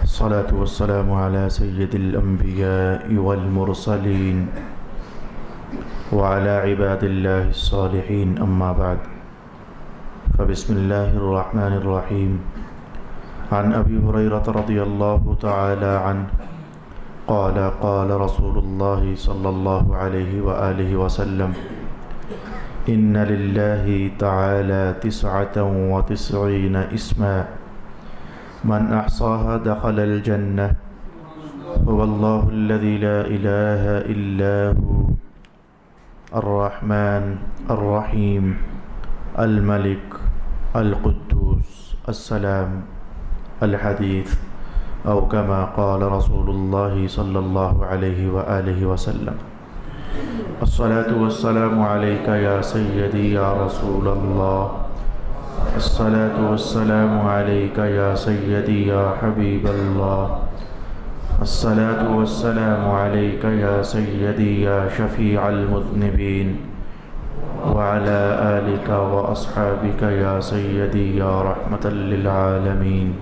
الصلاة والسلام على سيد الأنبياء والمرسلين وعلى عباد الله الصالحين أما بعد فبسم الله الرحمن الرحيم عن أبي هريرة رضي الله تعالى عنه قال قال رسول الله صلى الله عليه وآله وسلم إن لله تعالى 99 اسما من أحصاها دخل الجنة هو الله الذي لا إله إلا هو الرحمن الرحيم الملك القدوس السلام الحديث أو كما قال رسول الله صلى الله عليه وآله وسلم الصلاة والسلام عليك يا سيدي يا رسول الله الصلاة والسلام عليك يا سيدي يا حبيب الله الصلاة والسلام عليك يا سيدي يا شفيع المذنبين وعلى آلك وأصحابك يا سيدي يا رحمة للعالمين.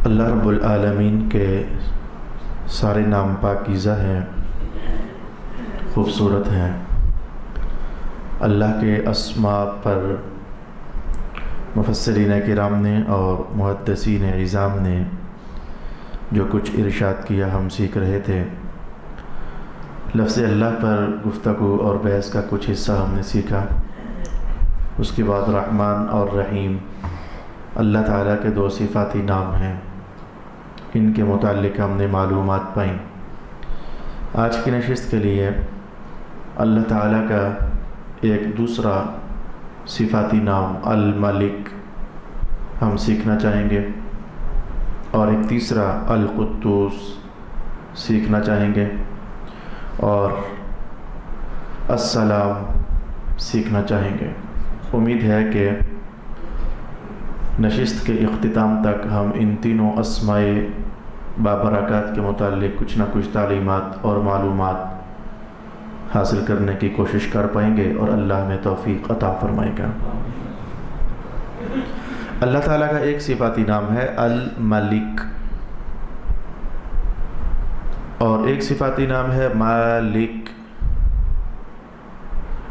اللہ رب العالمین کے سارے نام پاکیزہ ہیں، خوبصورت ہیں۔ اللہ کے اسماء پر مفسرین کرام نے اور محدثین عظام نے جو کچھ ارشاد کیا ہم سیکھ رہے تھے۔ لفظ اللہ پر گفتگو اور بحث کا کچھ حصہ ہم نے سیکھا۔ اس کے بعد رحمان اور رحیم اللہ تعالیٰ کے دو صفاتی نام ہیں، ان کے متعلق ہم نے معلومات پائیں۔ آج کی نشست کے لیے اللہ تعالیٰ کا ایک دوسرا صفاتی نام الملک ہم سیکھنا چاہیں گے، اور ایک تیسرا القدوس سیکھنا چاہیں گے، اور السلام سیکھنا چاہیں گے۔ امید ہے کہ نشست کے اختتام تک ہم ان تینوں اسماء بابرکات کے متعلق کچھ نہ کچھ تعلیمات اور معلومات حاصل کرنے کی کوشش کر پائیں گے، اور اللہ میں توفیق عطا فرمائے گا۔ اللہ تعالیٰ کا ایک صفاتی نام ہے الملک، اور ایک صفاتی نام ہے مالک۔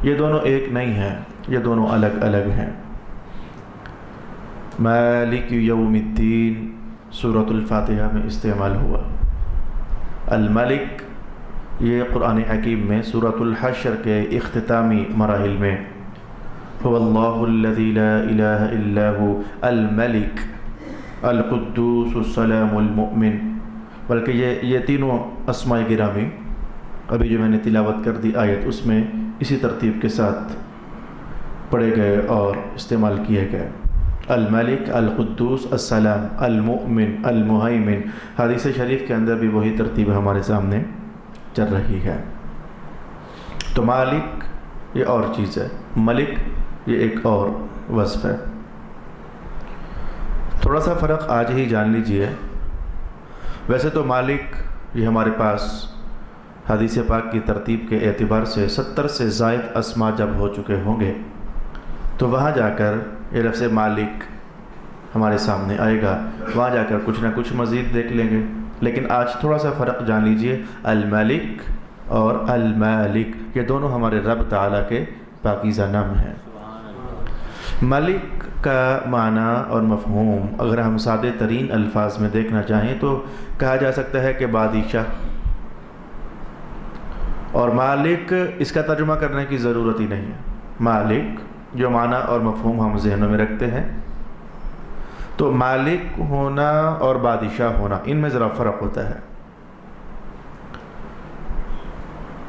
یہ دونوں ایک نہیں ہیں، یہ دونوں الگ الگ ہیں۔ مالک یوم الدین سورۃ الفاتحہ میں استعمال ہوا۔ الملک یہ قرآن حکیم میں سورۃ الحشر کے اختتامی مراحل میں هو اللہ الذی لا الہ الا هو الملک القدوس السلام المؤمن، بلکہ یہ تینوں اسماء گرامی ابھی جو میں نے تلاوت کر دی آیت، اس میں اسی ترتیب کے ساتھ پڑھے گئے اور استعمال کیے گئے۔ الملک، القدوس، السلام، المؤمن، المہیمن۔ حدیث شریف کے اندر بھی وہی ترتیب ہمارے سامنے چل رہی ہے۔ تو مالک یہ اور چیز ہے، ملک یہ ایک اور وصف ہے۔ تھوڑا سا فرق آج ہی جان لیجئے۔ ویسے تو مالک یہ ہمارے پاس حدیث پاک کی ترتیب کے اعتبار سے 70 سے زائد اسماء جب ہو چکے ہوں گے تو وہاں جا کر یہ لفظ مالک ہمارے سامنے آئے گا، وہاں جا کر کچھ نہ کچھ مزید دیکھ لیں گے۔ لیکن آج تھوڑا سا فرق جان لیجئے، الملک اور المالک یہ دونوں ہمارے رب تعالیٰ کے پاکیزہ نام ہیں۔ ملک کا معنی اور مفہوم اگر ہم سادہ ترین الفاظ میں دیکھنا چاہیں تو کہا جا سکتا ہے کہ بادشاہ، اور مالک اس کا ترجمہ کرنے کی ضرورت ہی نہیں ہے۔ مالک جو معنی اور مفہوم ہم ذہنوں میں رکھتے ہیں، تو مالک ہونا اور بادشاہ ہونا ان میں ذرا فرق ہوتا ہے۔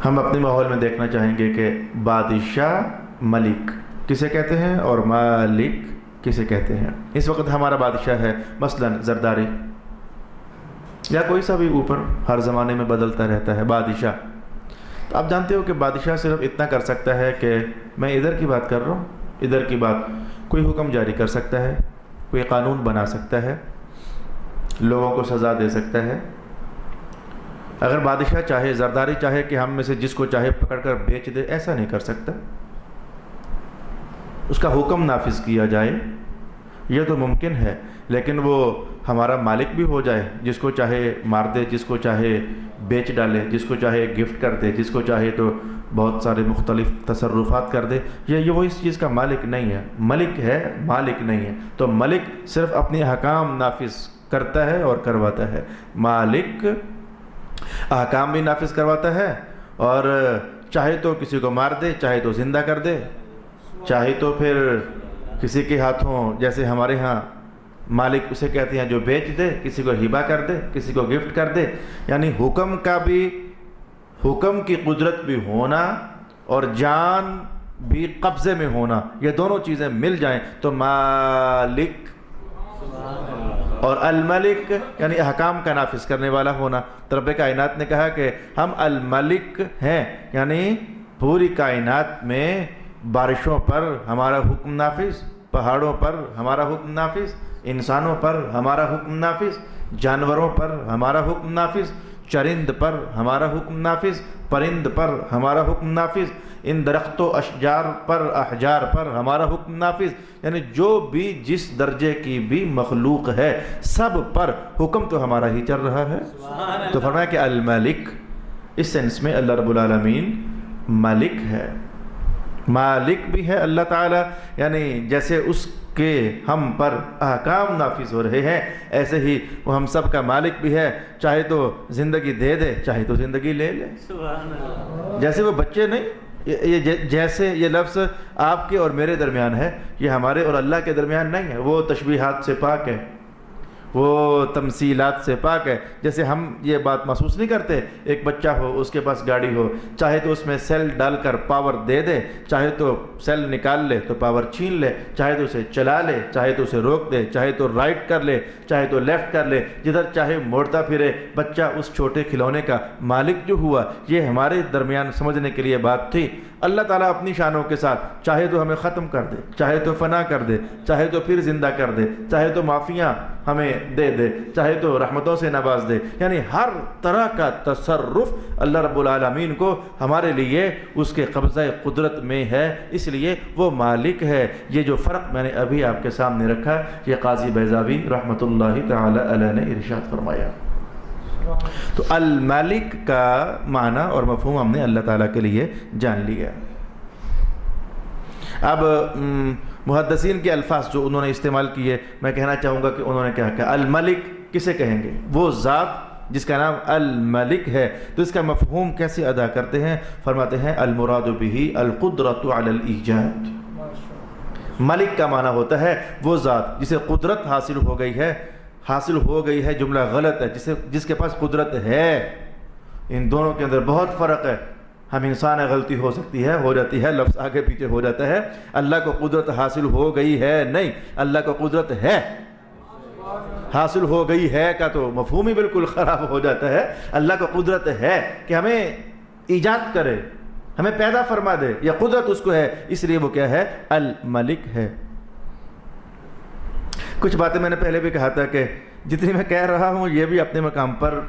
ہم اپنے ماحول میں دیکھنا چاہیں گے کہ بادشاہ ملک کسے کہتے ہیں اور مالک کسے کہتے ہیں۔ اس وقت ہمارا بادشاہ ہے مثلا زرداری، یا کوئی سا بھی اوپر ہر زمانے میں بدلتا رہتا ہے بادشاہ۔ تو آپ جانتے ہو کہ بادشاہ صرف اتنا کر سکتا ہے کہ میں ادھر کی بات کر رہا ہوں، ادھر کی بات، کوئی حکم جاری کر سکتا ہے، کوئی قانون بنا سکتا ہے، لوگوں کو سزا دے سکتا ہے، اگر بادشاہ چاہے، زرداری چاہے کہ ہم میں سے جس کو چاہے پکڑ کر بیچ دے، ایسا نہیں کر سکتا، اس کا حکم نافذ کیا جائے یہ تو ممکن ہے، لیکن وہ ہمارا مالک بھی ہو جائے، جس کو چاہے مار دے، جس کو چاہے بیچ ڈالے، جس کو چاہے گفٹ کر دے، جس کو چاہے تو بہت سارے مختلف تصرفات کر دے، یہ وہ اس چیز کا مالک نہیں ہے، ملک ہے، مالک نہیں ہے۔ تو ملک صرف اپنے احکام نافذ کرتا ہے اور کرواتا ہے، مالک احکام بھی نافذ کرواتا ہے، اور چاہے تو کسی کو مار دے، چاہے تو زندہ کر دے، چاہے تو پھر کسی کے ہاتھوں، جیسے ہمارے ہاں مالک اسے کہتے ہیں جو بیچ دے، کسی کو ہبہ کر دے، کسی کو گفٹ کر دے، یعنی حکم کا بھی، حکم کی قدرت بھی ہونا اور جان بھی قبضے میں ہونا، یہ دونوں چیزیں مل جائیں تو مالک اور الملک یعنی احکام کا نافذ کرنے والا ہونا۔ رب کائنات نے کہا کہ ہم الملک ہیں، یعنی پوری کائنات میں بارشوں پر ہمارا حکم نافذ، پہاڑوں پر ہمارا حکم نافذ، انسانوں پر ہمارا حکم نافذ، جانوروں پر ہمارا حکم نافذ، چرند پر ہمارا حکم نافذ، پرند پر ہمارا حکم نافذ، ان درخت و اشجار پر، احجار پر ہمارا حکم نافذ، یعنی جو بھی جس درجے کی بھی مخلوق ہے سب پر حکم تو ہمارا ہی چل رہا ہے۔ تو فرمایا کہ الملک، اس سینس میں اللہ رب العالمین ملک ہے، مالک بھی ہے اللہ تعالیٰ، یعنی جیسے اس کے ہم پر احکام نافذ ہو رہے ہیں ایسے ہی وہ ہم سب کا مالک بھی ہے، چاہے تو زندگی دے دے، چاہے تو زندگی لے لے۔ جیسے وہ بچے نہیں، جیسے یہ لفظ آپ کے اور میرے درمیان ہے، یہ ہمارے اور اللہ کے درمیان نہیں ہے، وہ تشبیہات سے پاک ہے، وہ تمثیلات سے پاک ہے۔ جیسے ہم یہ بات محسوس نہیں کرتے، ایک بچہ ہو، اس کے پاس گاڑی ہو، چاہے تو اس میں سیل ڈال کر پاور دے دے، چاہے تو سیل نکال لے تو پاور چھین لے، چاہے تو اسے چلا لے، چاہے تو اسے روک دے، چاہے تو رائٹ کر لے، چاہے تو لیفٹ کر لے، جدھر چاہے موڑتا پھرے، بچہ اس چھوٹے کھلونے کا مالک جو ہوا، یہ ہمارے درمیان سمجھنے کے لیے بات تھی۔ اللہ تعالیٰ اپنی شانوں کے ساتھ چاہے تو ہمیں ختم کر دے، چاہے تو فنا کر دے، چاہے تو پھر زندہ کر دے، چاہے تو معافیاں ہمیں دے دے، چاہے تو رحمتوں سے نواز دے، یعنی ہر طرح کا تصرف اللہ رب العالمین کو ہمارے لیے اس کے قبضہ قدرت میں ہے، اس لیے وہ مالک ہے۔ یہ جو فرق میں نے ابھی آپ کے سامنے رکھا، یہ قاضی بیضاوی رحمۃ اللہ تعالی علیہ نے ارشاد فرمایا۔ تو الملک کا معنی اور مفہوم ہم نے اللہ تعالیٰ کے لیے جان لیا۔ اب محدثین کے الفاظ جو انہوں نے استعمال کیے، میں کہنا چاہوں گا کہ انہوں نے کیا کہا، الملک کسے کہیں گے؟ وہ ذات جس کا نام الملک ہے، تو اس کا مفہوم کیسے ادا کرتے ہیں؟ فرماتے ہیں المراد بہ القدرۃ علی الایجاد۔ ملک کا معنی ہوتا ہے وہ ذات جسے قدرت حاصل ہو گئی ہے، حاصل ہو گئی ہے جملہ غلط ہے، جس کے پاس قدرت ہے۔ ان دونوں کے اندر بہت فرق ہے، ہم انسان ہے، غلطی ہو سکتی ہے، ہو جاتی ہے، لفظ آگے پیچھے ہو جاتا ہے۔ اللہ کو قدرت حاصل ہو گئی ہے نہیں، اللہ کو قدرت ہے۔ حاصل ہو گئی ہے کا تو مفہوم ہی بالکل خراب ہو جاتا ہے۔ اللہ کو قدرت ہے کہ ہمیں ایجاد کرے، ہمیں پیدا فرما دے، یہ قدرت اس کو ہے، اس لیے وہ کیا ہے؟ الملک ہے۔ کچھ باتیں میں نے پہلے بھی کہا تھا کہ جتنی میں کہہ رہا ہوں یہ بھی اپنے مقام پر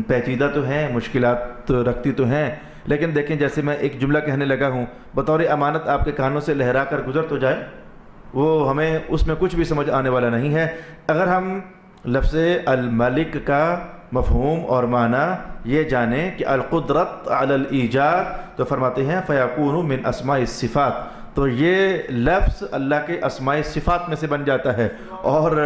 پیچیدہ تو ہیں، مشکلات تو رکھتی تو ہیں، لیکن دیکھیں جیسے میں ایک جملہ کہنے لگا ہوں، بطور امانت آپ کے کانوں سے لہرا کر گزر تو جائے، وہ ہمیں اس میں کچھ بھی سمجھ آنے والا نہیں ہے۔ اگر ہم لفظ الملک کا مفہوم اور معنی یہ جانیں کہ القدرت علی الایجاد، تو فرماتے ہیں فیکون من اسماء الصفات، تو یہ لفظ اللہ کے اسماء صفات میں سے بن جاتا ہے۔ اور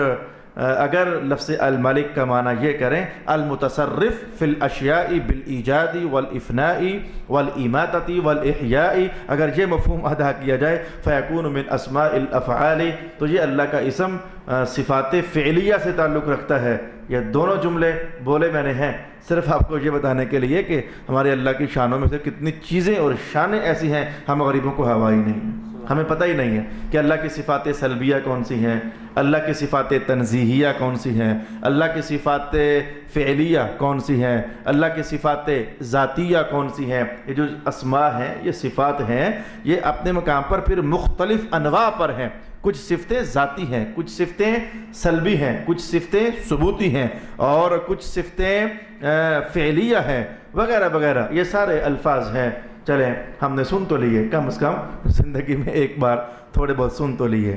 اگر لفظ الملک کا معنی یہ کریں المتصرف فی الاشیاء بالایجاد والافناء والاماتۃ والاحیاء، اگر یہ مفہوم ادا کیا جائے فیکون من اسماء الافعال، تو یہ اللہ کا اسم صفات فعلیہ سے تعلق رکھتا ہے۔ یہ دونوں جملے بولے میں نے ہیں صرف آپ کو یہ بتانے کے لیے کہ ہمارے اللہ کی شانوں میں سے کتنی چیزیں اور شانیں ایسی ہیں ہم غریبوں کو ہوا ہی نہیں ہے، ہمیں پتہ ہی نہیں ہے کہ اللہ کی صفات سلبیہ کون سی ہیں، اللہ کی صفات تنزیہیہ کون سی ہیں، اللہ کی صفات فعلیہ کون سی ہیں، اللہ کی صفات ذاتیہ کون سی ہیں۔ یہ جو اسماء ہیں، یہ صفات ہیں، یہ اپنے مقام پر پھر مختلف انواع پر ہیں۔ کچھ صفتیں ذاتی ہیں، کچھ صفتیں سلبی ہیں، کچھ صفتیں ثبوتی ہیں، اور کچھ صفتیں فعلیہ ہیں، وغیرہ وغیرہ. یہ سارے الفاظ ہیں. چلیں ہم نے سن تو لیے، کم از کم زندگی میں ایک بار تھوڑے بہت سن تو لیے.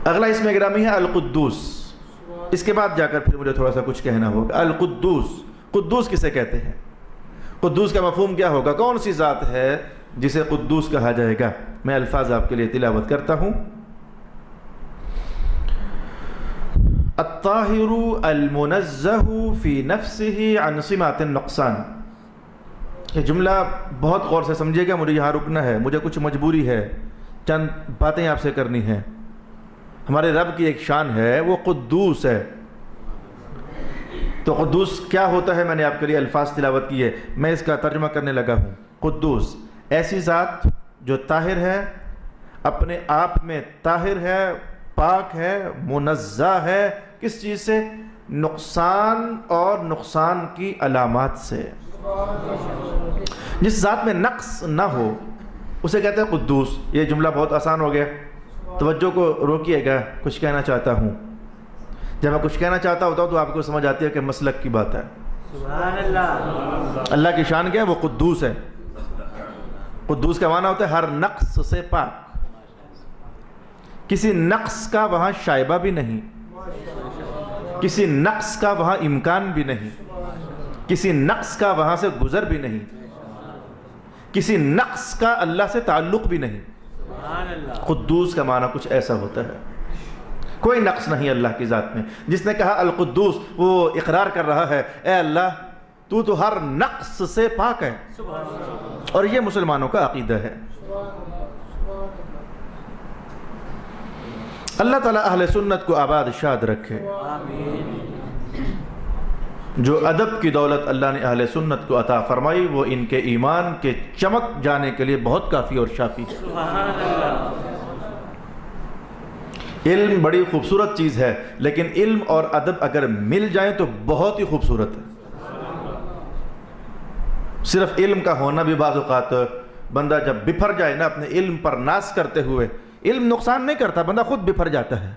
اگلا اسم گرامی ہے القدوس. اس کے بعد جا کر پھر مجھے تھوڑا سا کچھ کہنا ہوگا. القدوس، قدوس کسے کہتے ہیں؟ قدوس کا مفہوم کیا ہوگا؟ کون سی ذات ہے جسے قدوس کہا جائے گا؟ میں الفاظ آپ کے لیے تلاوت کرتا ہوں. الطاہر المنزہ فی نفسہ عن سمات النقصان. یہ جملہ بہت غور سے سمجھے گا، مجھے یہاں رکنا ہے، مجھے کچھ مجبوری ہے، چند باتیں آپ سے کرنی ہیں. ہمارے رب کی ایک شان ہے، وہ قدوس ہے. تو قدوس کیا ہوتا ہے؟ میں نے آپ کے لیے الفاظ تلاوت کیے، میں اس کا ترجمہ کرنے لگا ہوں. قدوس ایسی ذات جو طاہر ہے، اپنے آپ میں طاہر ہے، پاک ہے، منزہ ہے. کس چیز سے؟ نقصان اور نقصان کی علامات سے. جس ذات میں نقص نہ ہو اسے کہتے ہیں قدوس. یہ جملہ بہت آسان ہو گیا. توجہ کو روکیے گا، کچھ کہنا چاہتا ہوں. جب میں کچھ کہنا چاہتا ہوتا ہوں تو آپ کو سمجھ آتی ہے کہ مسلک کی بات ہے. سبحان اللہ. اللہ کی شان کیا ہے؟ وہ قدوس ہے. قدوس کا معنی ہوتا ہے ہر نقص سے پاک. کسی نقص کا وہاں شائبہ بھی نہیں، کسی نقص کا وہاں امکان بھی نہیں، کسی نقص کا وہاں سے گزر بھی نہیں، کسی نقص کا اللہ سے تعلق بھی نہیں. قدوس کا معنی کچھ ایسا ہوتا ہے. کوئی نقص نہیں اللہ کی ذات میں. جس نے کہا القدوس وہ اقرار کر رہا ہے اے اللہ تو ہر نقص سے پاک ہے. اور یہ مسلمانوں کا عقیدہ ہے. اللہ تعالیٰ اہل سنت کو آباد شاد رکھے. جو ادب کی دولت اللہ نے اہل سنت کو عطا فرمائی وہ ان کے ایمان کے چمک جانے کے لیے بہت کافی اور شافی ہے. علم بڑی خوبصورت چیز ہے، لیکن علم اور ادب اگر مل جائیں تو بہت ہی خوبصورت ہے. صرف علم کا ہونا بھی بعض اوقات بندہ جب بپھر جائے نا اپنے علم پر ناز کرتے ہوئے، علم نقصان نہیں کرتا، بندہ خود بپھر جاتا ہے.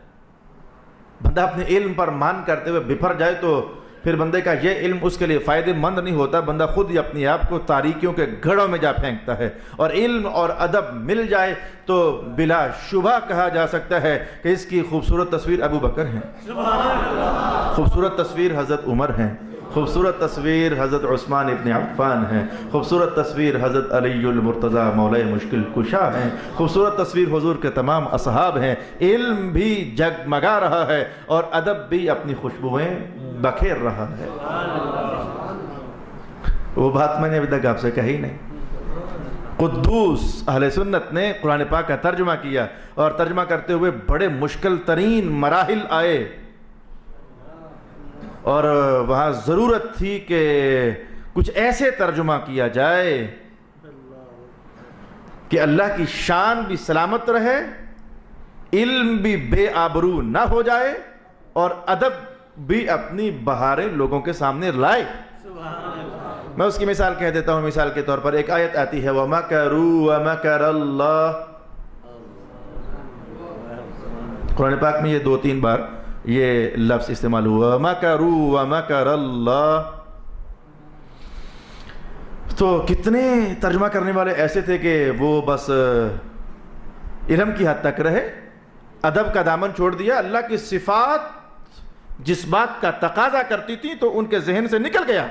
بندہ اپنے علم پر مان کرتے ہوئے بپھر جائے تو پھر بندے کا یہ علم اس کے لیے فائدہ مند نہیں ہوتا. بندہ خود ہی اپنے آپ کو تاریکیوں کے گھڑوں میں جا پھینکتا ہے. اور علم اور ادب مل جائے تو بلا شبہ کہا جا سکتا ہے کہ اس کی خوبصورت تصویر ابو بکر ہیں، خوبصورت تصویر حضرت عمر ہیں، خوبصورت تصویر حضرت عثمان ابن عفان ہیں، خوبصورت تصویر حضرت علی المرتضیٰ مولا مشکل کشا ہیں، خوبصورت تصویر حضور کے تمام اصحاب ہیں. علم بھی جگمگا رہا ہے اور ادب بھی اپنی خوشبوئیں بکھیر رہا ہے. وہ بات میں نے ابھی تک آپ سے کہی نہیں. قدوس اہل سنت نے قرآن پاک کا ترجمہ کیا اور ترجمہ کرتے ہوئے بڑے مشکل ترین مراحل آئے اور وہاں ضرورت تھی کہ کچھ ایسے ترجمہ کیا جائے کہ اللہ کی شان بھی سلامت رہے، علم بھی بے آبرو نہ ہو جائے اور ادب بھی اپنی بہاریں لوگوں کے سامنے لائے. میں اس کی مثال کہہ دیتا ہوں. مثال کے طور پر ایک آیت آتی ہے وَمَكَرُوا وَمَكَرَ اللَّهُ. قرآن پاک میں یہ 2-3 بار یہ لفظ استعمال ہوا وَمَكَرُوا وَمَكَرَ اللَّهُ. تو کتنے ترجمہ کرنے والے ایسے تھے کہ وہ بس علم کی حد تک رہے، ادب کا دامن چھوڑ دیا. اللہ کی صفات جس بات کا تقاضا کرتی تھی تو ان کے ذہن سے نکل گیا،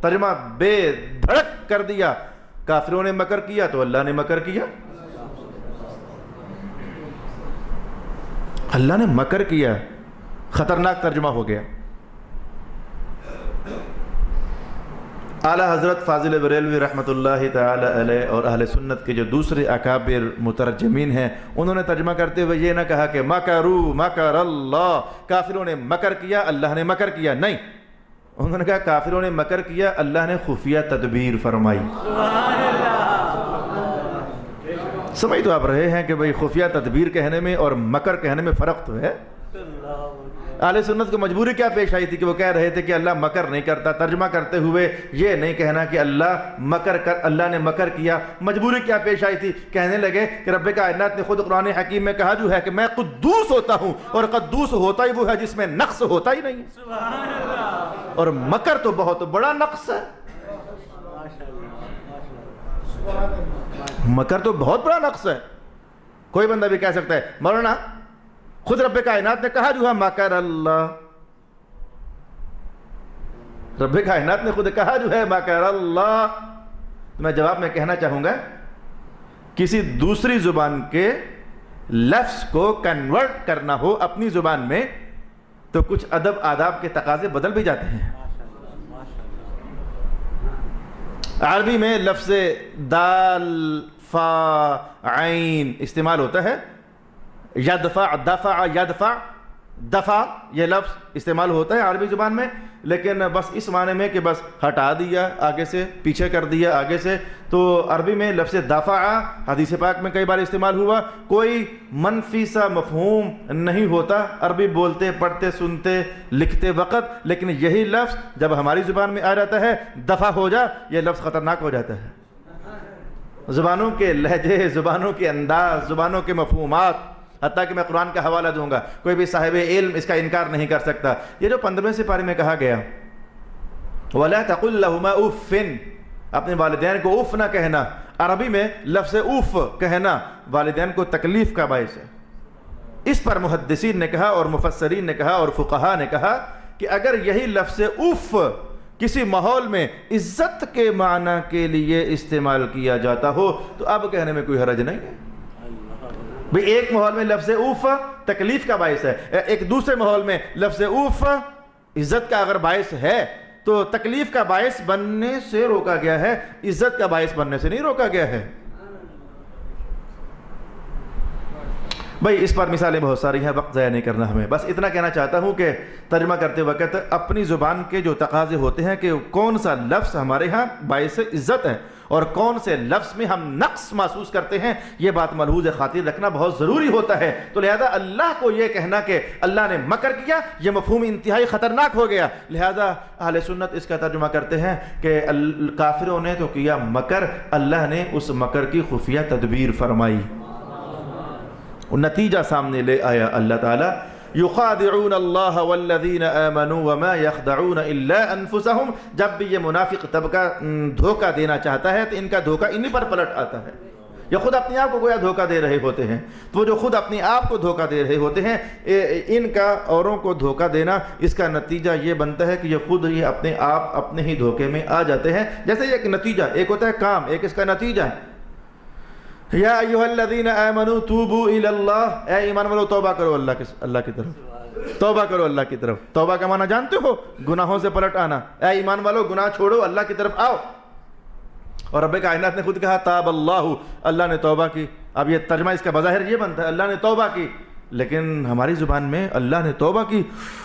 ترجمہ بے دھڑک کر دیا. کافروں نے مکر کیا تو اللہ نے مکر کیا، اللہ نے مکر کیا. خطرناک ترجمہ ہو گیا. اعلیٰ حضرت فاضل بریلوی رحمۃ اللہ تعالی علیہ اور اہل سنت کے جو دوسرے اکابر مترجمین ہیں انہوں نے ترجمہ کرتے ہوئے یہ نہ کہا کہ مکروا مکر اللہ، کافروں نے مکر کیا اللہ نے مکر کیا. نہیں، انہوں نے کہا کافروں نے مکر کیا اللہ نے خفیہ تدبیر فرمائی. سمجھ تو آپ رہے ہیں کہ بھئی خفیہ تدبیر کہنے میں اور مکر کہنے میں فرق تو ہے. اہل سنت کو مجبوری کیا پیش آئی تھی کہ وہ کہہ رہے تھے کہ اللہ مکر نہیں کرتا. ترجمہ کرتے ہوئے یہ نہیں کہنا کہ اللہ نے مکر کیا. مجبوری کیا پیش آئی تھی؟ کہنے لگے کہ رب کائنات نے خود قرآن حکیم میں کہا جو ہے کہ میں قدوس ہوتا ہوں, اور قدوس ہوتا ہی وہ ہے جس میں نقص ہوتا ہی نہیں. اور مکر تو بہت بڑا نقص ہے. مکر تو بہت بڑا نقص ہے. کوئی بندہ بھی کہہ سکتا ہے مولانا خود رب کائنات نے کہا جو ہے مکر اللہ. رب کائنات نے خود کہا جو ہے مکر اللہ. تو میں جواب میں کہنا چاہوں گا کسی دوسری زبان کے لفظ کو کنورٹ کرنا ہو اپنی زبان میں تو کچھ ادب آداب کے تقاضے بدل بھی جاتے ہیں. عربی میں لفظ دال فا عین استعمال ہوتا ہے. یدفع دفع یدفع دفع یہ لفظ استعمال ہوتا ہے عربی زبان میں, لیکن بس اس معنی میں کہ بس ہٹا دیا آگے سے, پیچھے کر دیا آگے سے. تو عربی میں لفظ دفع حدیث پاک میں کئی بار استعمال ہوا. کوئی منفی سا مفہوم نہیں ہوتا عربی بولتے پڑھتے سنتے لکھتے وقت, لیکن یہی لفظ جب ہماری زبان میں آ جاتا ہے دفع ہو جا, یہ لفظ خطرناک ہو جاتا ہے. زبانوں کے لہجے, زبانوں کے انداز, زبانوں کے مفہومات, حتیٰ کہ میں قرآن کا حوالہ دوں گا, کوئی بھی صاحب علم اس کا انکار نہیں کر سکتا. یہ جو 15ویں سپارے میں کہا گیا وَلَا تَقُلْ لَهُمَا اُفٍّ, اپنے والدین کو اف نہ کہنا. عربی میں لفظ اف کہنا والدین کو تکلیف کا باعث ہے. اس پر محدثین نے کہا اور مفسرین نے کہا اور فقہاء نے کہا کہ اگر یہی لفظ اف کسی ماحول میں عزت کے معنی کے لیے استعمال کیا جاتا ہو تو اب کہنے میں کوئی حرج نہیں ہے. بھئی ایک ماحول میں لفظ اوف تکلیف کا باعث ہے, ایک دوسرے ماحول میں لفظ اوف عزت کا اگر باعث ہے تو تکلیف کا باعث بننے سے روکا گیا ہے, عزت کا باعث بننے سے نہیں روکا گیا ہے. بھئی اس پر مثالیں بہت ساری ہیں, وقت ضائع نہیں کرنا ہمیں. بس اتنا کہنا چاہتا ہوں کہ ترجمہ کرتے وقت اپنی زبان کے جو تقاضے ہوتے ہیں کہ کون سا لفظ ہمارے ہاں باعث عزت ہے اور کون سے لفظ میں ہم نقص محسوس کرتے ہیں, یہ بات ملحوظ خاطر رکھنا بہت ضروری ہوتا ہے. تو لہذا اللہ کو یہ کہنا کہ اللہ نے مکر کیا, یہ مفہوم انتہائی خطرناک ہو گیا. لہذا اہل سنت اس کا ترجمہ کرتے ہیں کہ کافروں نے تو کیا مکر, اللہ نے اس مکر کی خفیہ تدبیر فرمائی, نتیجہ سامنے لے آیا. اللہ تعالی یخادعون اللہ والذین آمنوا وما یخدعون الا انفسهم, جب بھی یہ منافق طبقہ دھوکہ دینا چاہتا ہے تو ان کا دھوکہ انہی پر پلٹ آتا ہے. یہ خود اپنے آپ کو گویا دھوکہ دے رہے ہوتے ہیں. تو وہ جو خود اپنے آپ کو دھوکہ دے رہے ہوتے ہیں, ان کا اوروں کو دھوکہ دینا, اس کا نتیجہ یہ بنتا ہے کہ یہ خود ہی اپنے آپ اپنے ہی دھوکے میں آ جاتے ہیں. جیسے ایک نتیجہ, ایک ہوتا ہے کام, ایک اس کا نتیجہ ہے. یا ایھا الذین آمنوا توبوا الی اللہ, اے ایمان والو توبہ کرو اللہ کی طرف, توبہ کرو اللہ کی طرف. توبہ کا معنی جانتے ہو؟ گناہوں سے پلٹ آنا. اے ایمان والو گناہ چھوڑو, اللہ کی طرف آؤ. اور رب کائنات نے خود کہا تاب اللہ, اللہ نے توبہ کی. اب یہ ترجمہ اس کا بظاہر یہ بنتا ہے اللہ نے توبہ کی, لیکن ہماری زبان میں اللہ نے توبہ کی,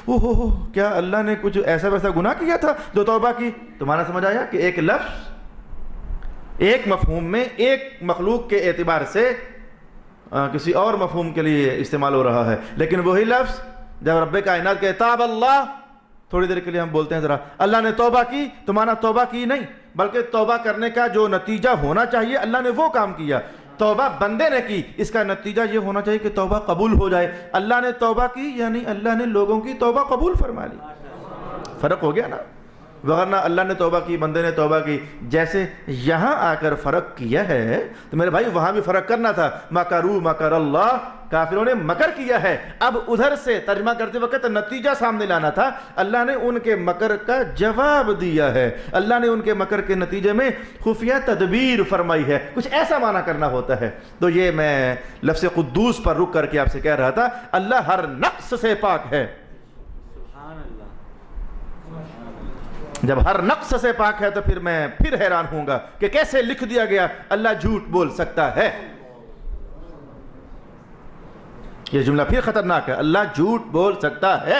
اوہ کیا اللہ نے کچھ ایسا ویسا گناہ کیا تھا جو توبہ کی؟ تو معنی سمجھ آیا کہ ایک لفظ ایک مفہوم میں ایک مخلوق کے اعتبار سے کسی اور مفہوم کے لیے استعمال ہو رہا ہے, لیکن وہی لفظ جب رب کائنات کہے تاب اللہ, تھوڑی دیر کے لیے ہم بولتے ہیں ذرا اللہ نے توبہ کی, تو معنی توبہ کی نہیں بلکہ توبہ کرنے کا جو نتیجہ ہونا چاہیے اللہ نے وہ کام کیا. توبہ بندے نے کی, اس کا نتیجہ یہ ہونا چاہیے کہ توبہ قبول ہو جائے. اللہ نے توبہ کی یعنی اللہ نے لوگوں کی توبہ قبول فرما لی. فرق ہو گیا نا, وغیرہ اللہ نے توبہ کی, بندے نے توبہ کی. جیسے یہاں آ کر فرق کیا ہے تو میرے بھائی وہاں بھی فرق کرنا تھا. مکروا مکر اللہ, کافروں نے مکر کیا ہے. اب ادھر سے ترجمہ کرتے وقت نتیجہ سامنے لانا تھا. اللہ نے ان کے مکر کا جواب دیا ہے, اللہ نے ان کے مکر کے نتیجے میں خفیہ تدبیر فرمائی ہے. کچھ ایسا معنی کرنا ہوتا ہے. تو یہ میں لفظ قدوس پر رک کر کے آپ سے کہہ رہا تھا, اللہ ہر نقص سے پاک ہے. جب ہر نقص سے پاک ہے تو پھر میں حیران ہوں گا کہ کیسے لکھ دیا گیا اللہ جھوٹ بول سکتا ہے. یہ جملہ پھر خطرناک ہے, اللہ جھوٹ بول سکتا ہے.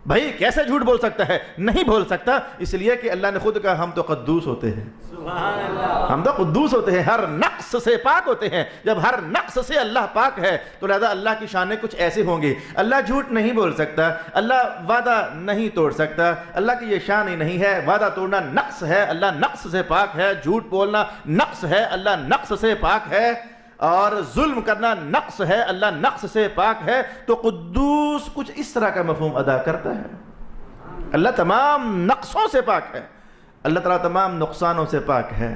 بھائی کیسے جھوٹ بول سکتا ہے؟ نہیں بول سکتا، اس لیے کہ اللہ نے خود کہا ہم تو قدوس ہوتے ہیں، ہم تو قدوس ہوتے ہیں، ہر نقص سے پاک ہوتے ہیں۔ جب ہر نقص سے اللہ پاک ہے تو لہذا اللہ کی شانیں کچھ ایسے ہوں گی۔ اللہ جھوٹ نہیں بول سکتا، اللہ وعدہ نہیں توڑ سکتا، اللہ کی یہ شان ہی نہیں ہے۔ وعدہ توڑنا نقص ہے، اللہ نقص سے پاک ہے۔ جھوٹ بولنا نقص ہے، اللہ نقص سے پاک ہے۔ اور ظلم کرنا نقص ہے، اللہ نقص سے پاک ہے۔ تو قدوس کچھ اس طرح کا مفہوم ادا کرتا ہے۔ اللہ تمام نقصوں سے پاک ہے، اللہ تعالیٰ تمام نقصانوں سے پاک ہے۔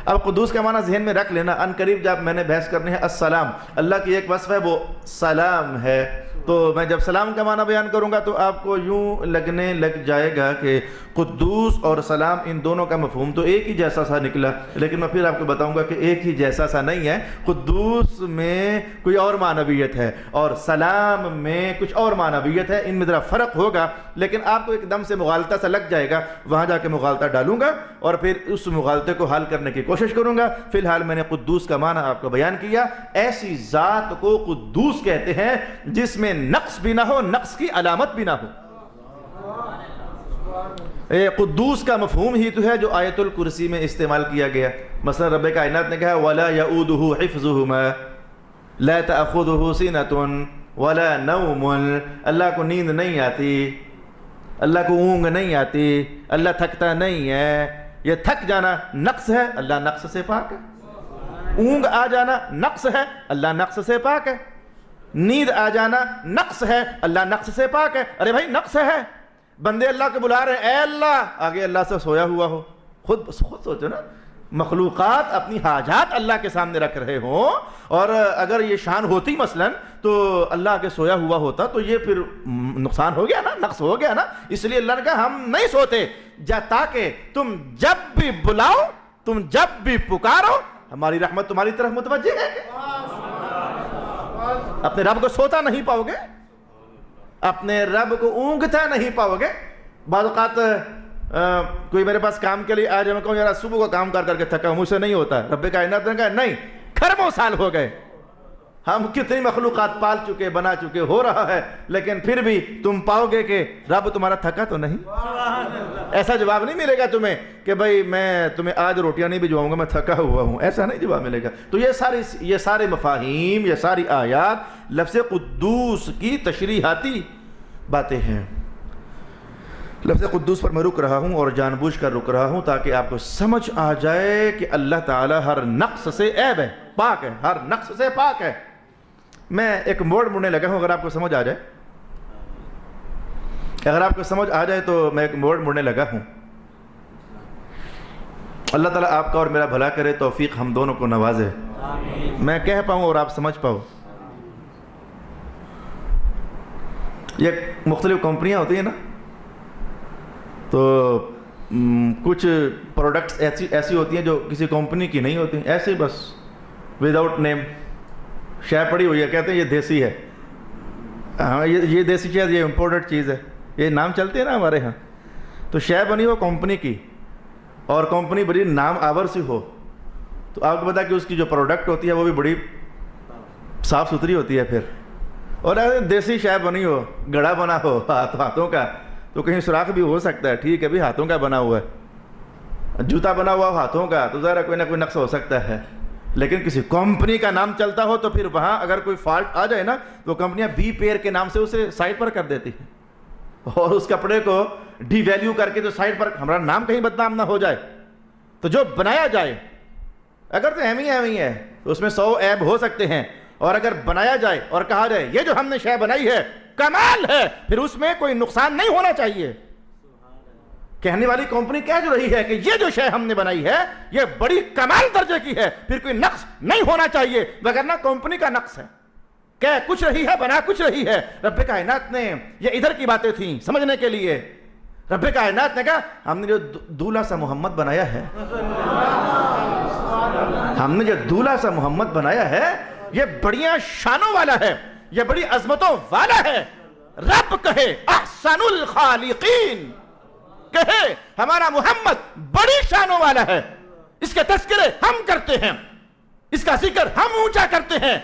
اب قدوس کا معنی ذہن میں رکھ لینا، ان قریب جب میں نے بحث کرنی ہے السلام، اللہ کی ایک وصف ہے وہ سلام ہے، تو میں جب سلام کا معنی بیان کروں گا تو آپ کو یوں لگنے لگ جائے گا کہ قدوس اور سلام ان دونوں کا مفہوم تو ایک ہی جیسا سا نکلا، لیکن میں پھر آپ کو بتاؤں گا کہ ایک ہی جیسا سا نہیں ہے۔ قدوس میں کوئی اور معنویت ہے اور سلام میں کچھ اور معنویت ہے، ان میں ذرا فرق ہوگا، لیکن آپ کو ایک دم سے مغالطہ سا لگ جائے گا، وہاں جا کے مغالطہ ڈالوں گا اور پھر اس مغالطے کو حل کرنے کی کوشش کروں گا۔ فی الحال میں نے قدوس کا معنی آپ کو بیان کیا۔ ایسی ذات کو قدوس کہتے ہیں جس میں نقص بھی نہ ہو، نقص کی علامت بھی نہ ہو۔ قدوس کا مفہوم ہی تو ہے جو آیت الکرسی میں استعمال کیا گیا۔ مثلا رب کائنات نے کہا وَلَا يَؤُودُهُ حِفْظُهُمَا لَا تَأْخُذُهُ سِنَةٌ وَلَا نَوْمٌ، اللہ کو نیند نہیں آتی، اللہ کو اونگ نہیں آتی، اللہ تھکتا نہیں ہے۔ یہ تھک جانا نقص ہے، اللہ نقص سے پاک ہے۔ اونگ آ جانا نقص ہے، اللہ نقص سے پاک ہے۔ نیند آ جانا نقص ہے، اللہ نقص سے پاک ہے۔ ارے بھائی نقص ہے، بندے اللہ کو بلا رہے ہیں، اے اللہ، آگے اللہ سے سویا ہوا ہو۔ خود سوچو نا، مخلوقات اپنی حاجات اللہ کے سامنے رکھ رہے ہوں، اور اگر یہ شان ہوتی مثلا تو اللہ کے سویا ہوا ہوتا تو یہ پھر نقصان ہو گیا نا، نقص ہو گیا نا۔ اس لیے اللہ نے کہا ہم نہیں سوتے تاکہ تم جب بھی بلاؤ، تم جب بھی پکارو، ہماری رحمت تمہاری طرف متوجہ ہے۔ اپنے رب کو سوتا نہیں پاؤ گے، اپنے رب کو اونگتا نہیں پاؤ گے۔ بعض اوقات کوئی میرے پاس کام کے لیے آ جائے، میں کہوں یار صبح کو کام کر کے تھکا ہوں، مجھ سے نہیں ہوتا۔ رب کائنات نے کہا نہیں، خربوں سال ہو گئے، ہم کتنی مخلوقات پال چکے، بنا چکے، ہو رہا ہے، لیکن پھر بھی تم پاؤ گے کہ رب تمہارا تھکا تو نہیں۔ ایسا جواب نہیں ملے گا تمہیں کہ بھائی میں تمہیں آج روٹیاں نہیں بھجواؤں گا، میں تھکا ہوا ہوں، ایسا نہیں جواب ملے گا۔ تو یہ سارے مفاہیم، یہ ساری آیات لفظ قدوس کی تشریحاتی باتیں ہیں۔ لفظ قدوس پر میں رک رہا ہوں اور جان بوجھ کر رک رہا ہوں تاکہ آپ کو سمجھ آ جائے کہ اللہ تعالیٰ ہر نقص سے عیب ہے، پاک ہے، ہر نقص سے پاک ہے۔ میں ایک موڑ مڑنے لگا ہوں، اگر آپ کو سمجھ آ جائے، اگر آپ کو سمجھ آ جائے تو میں ایک موڑ مڑنے لگا ہوں۔ اللہ تعالیٰ آپ کا اور میرا بھلا کرے، توفیق ہم دونوں کو نوازے، میں کہہ پاؤں اور آپ سمجھ پاؤ۔ یہ مختلف کمپنیاں ہوتی ہیں نا، تو کچھ پروڈکٹس ایسی ہوتی ہیں جو کسی کمپنی کی نہیں ہوتی، ایسے بس وداؤٹ نیم شے پڑی ہوئی ہے، کہتے ہیں یہ دیسی ہے، ہاں یہ دیسی چیز، یہ امپورٹڈ چیز ہے، یہ نام چلتے ہیں نا ہمارے ہاں۔ تو شے بنی ہو کمپنی کی اور کمپنی بڑی نام آور سی ہو، تو آپ کو پتا کہ اس کی جو پروڈکٹ ہوتی ہے وہ بھی بڑی صاف ستھری ہوتی ہے پھر، اور دیسی شے بنی ہو، گڑھا بنا ہو ہاتھوں کا، تو کہیں سوراخ بھی ہو سکتا ہے، ٹھیک ہے بھی ہاتھوں کا بنا ہوا ہے، جوتا بنا ہوا ہاتھوں کا، تو ذرا کوئی نہ کوئی نقص ہو سکتا ہے۔ لیکن کسی کمپنی کا نام چلتا ہو تو پھر وہاں اگر کوئی فالٹ آ جائے نا تو کمپنیاں بی پیئر کے نام سے اسے سائڈ پر کر دیتی ہیں، اور اس کپڑے کو ڈی ویلیو کر کے تو سائڈ پر، ہمارا نام کہیں بدنام نہ ہو جائے۔ تو جو بنایا جائے اگر تو اہم ہی ہے تو اس میں 100 عیب ہو سکتے ہیں، اور اگر بنایا جائے اور کہا جائے یہ جو ہم نے شے بنائی ہے کمال ہے، پھر اس میں کوئی نقصان نہیں ہونا چاہیے۔ کہنے والی کمپنی کہہ جو رہی ہے کہ یہ جو شے ہم نے بنائی ہے یہ بڑی کمال درجے کی ہے، پھر کوئی نقص نہیں ہونا چاہیے، وگرنہ کمپنی کا نقص ہے، کہہ کچھ رہی ہے، بنا کچھ رہی ہے۔ رب کائنات نے، یہ ادھر کی باتیں تھیں سمجھنے کے لیے، رب کائنات نے کہا ہم نے جو دولہا سا محمد بنایا ہے، ہم نے جو دولہا سا محمد بنایا ہے یہ بڑیاں شانوں والا ہے، یہ بڑی عظمتوں والا ہے۔ رب کہے احسن الخالقین، کہے ہمارا محمد بڑی شانوں والا ہے، اس کے تذکرے ہم کرتے ہیں، اس کا ذکر ہم اونچا کرتے ہیں،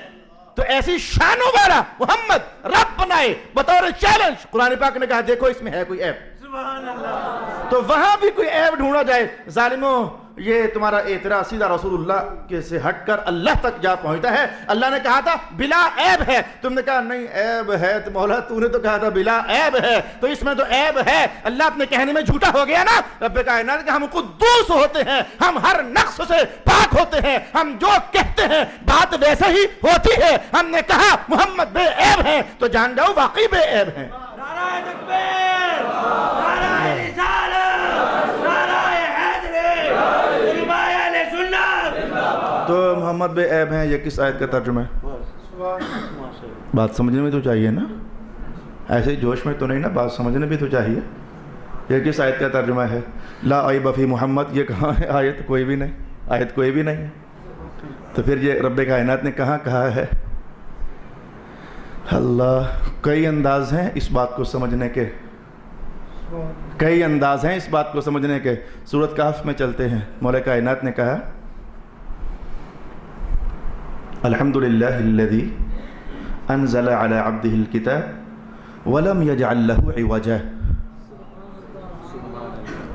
تو ایسی شانوں والا محمد رب بنائے بطور چیلنج، قرآن پاک نے کہا دیکھو اس میں ہے کوئی عیب، سبحان اللہ، تو وہاں بھی کوئی عیب ڈھونڈا جائے، ظالموں یہ تمہارا اعتراض سیدھا رسول اللہ کے سے ہٹ کر اللہ تک جا پہنچتا ہے۔ اللہ نے کہا تھا بلا عیب ہے، تم نے کہا نہیں عیب ہے، تو مولا تو نے تو کہا تھا بلا عیب ہے، تو اس میں تو عیب ہے۔ اللہ اپنے کہنے میں جھوٹا ہو گیا نا۔ رب کائنات کہ ہم قدوس ہوتے ہیں، ہم ہر نقص سے پاک ہوتے ہیں، ہم جو کہتے ہیں بات ویسے ہی ہوتی ہے۔ ہم نے کہا محمد بے عیب ہے تو جان جاؤ واقعی بے عیب ہیں۔ نعرہ تکبیر، نعرہ رسالت، نعرہ حیدری، علماء اہل سنت۔ تو محمد بے عیب ہیں یہ کس آیت کا ترجمہ ہے؟ بات سمجھنے میں تو چاہیے نا، ایسے ہی جوش میں تو نہیں نا، بات سمجھنے بھی تو چاہیے۔ یہ کس آیت کا ترجمہ ہے؟ لا عیب فی محمد، یہ کہاں ہے؟ آیت کوئی بھی نہیں، آیت کوئی بھی نہیں ہے۔ تو پھر یہ رب کائنات نے کہاں کہا ہے؟ اللہ، کئی انداز ہیں اس بات کو سمجھنے کے، کئی انداز ہیں اس بات کو سمجھنے کے۔ سورۃ کہف میں چلتے ہیں، مولا کائنات نے کہا الحمدللہ الذی انزل علی عبدہ الکتاب ولم یجعل لہ عوجا۔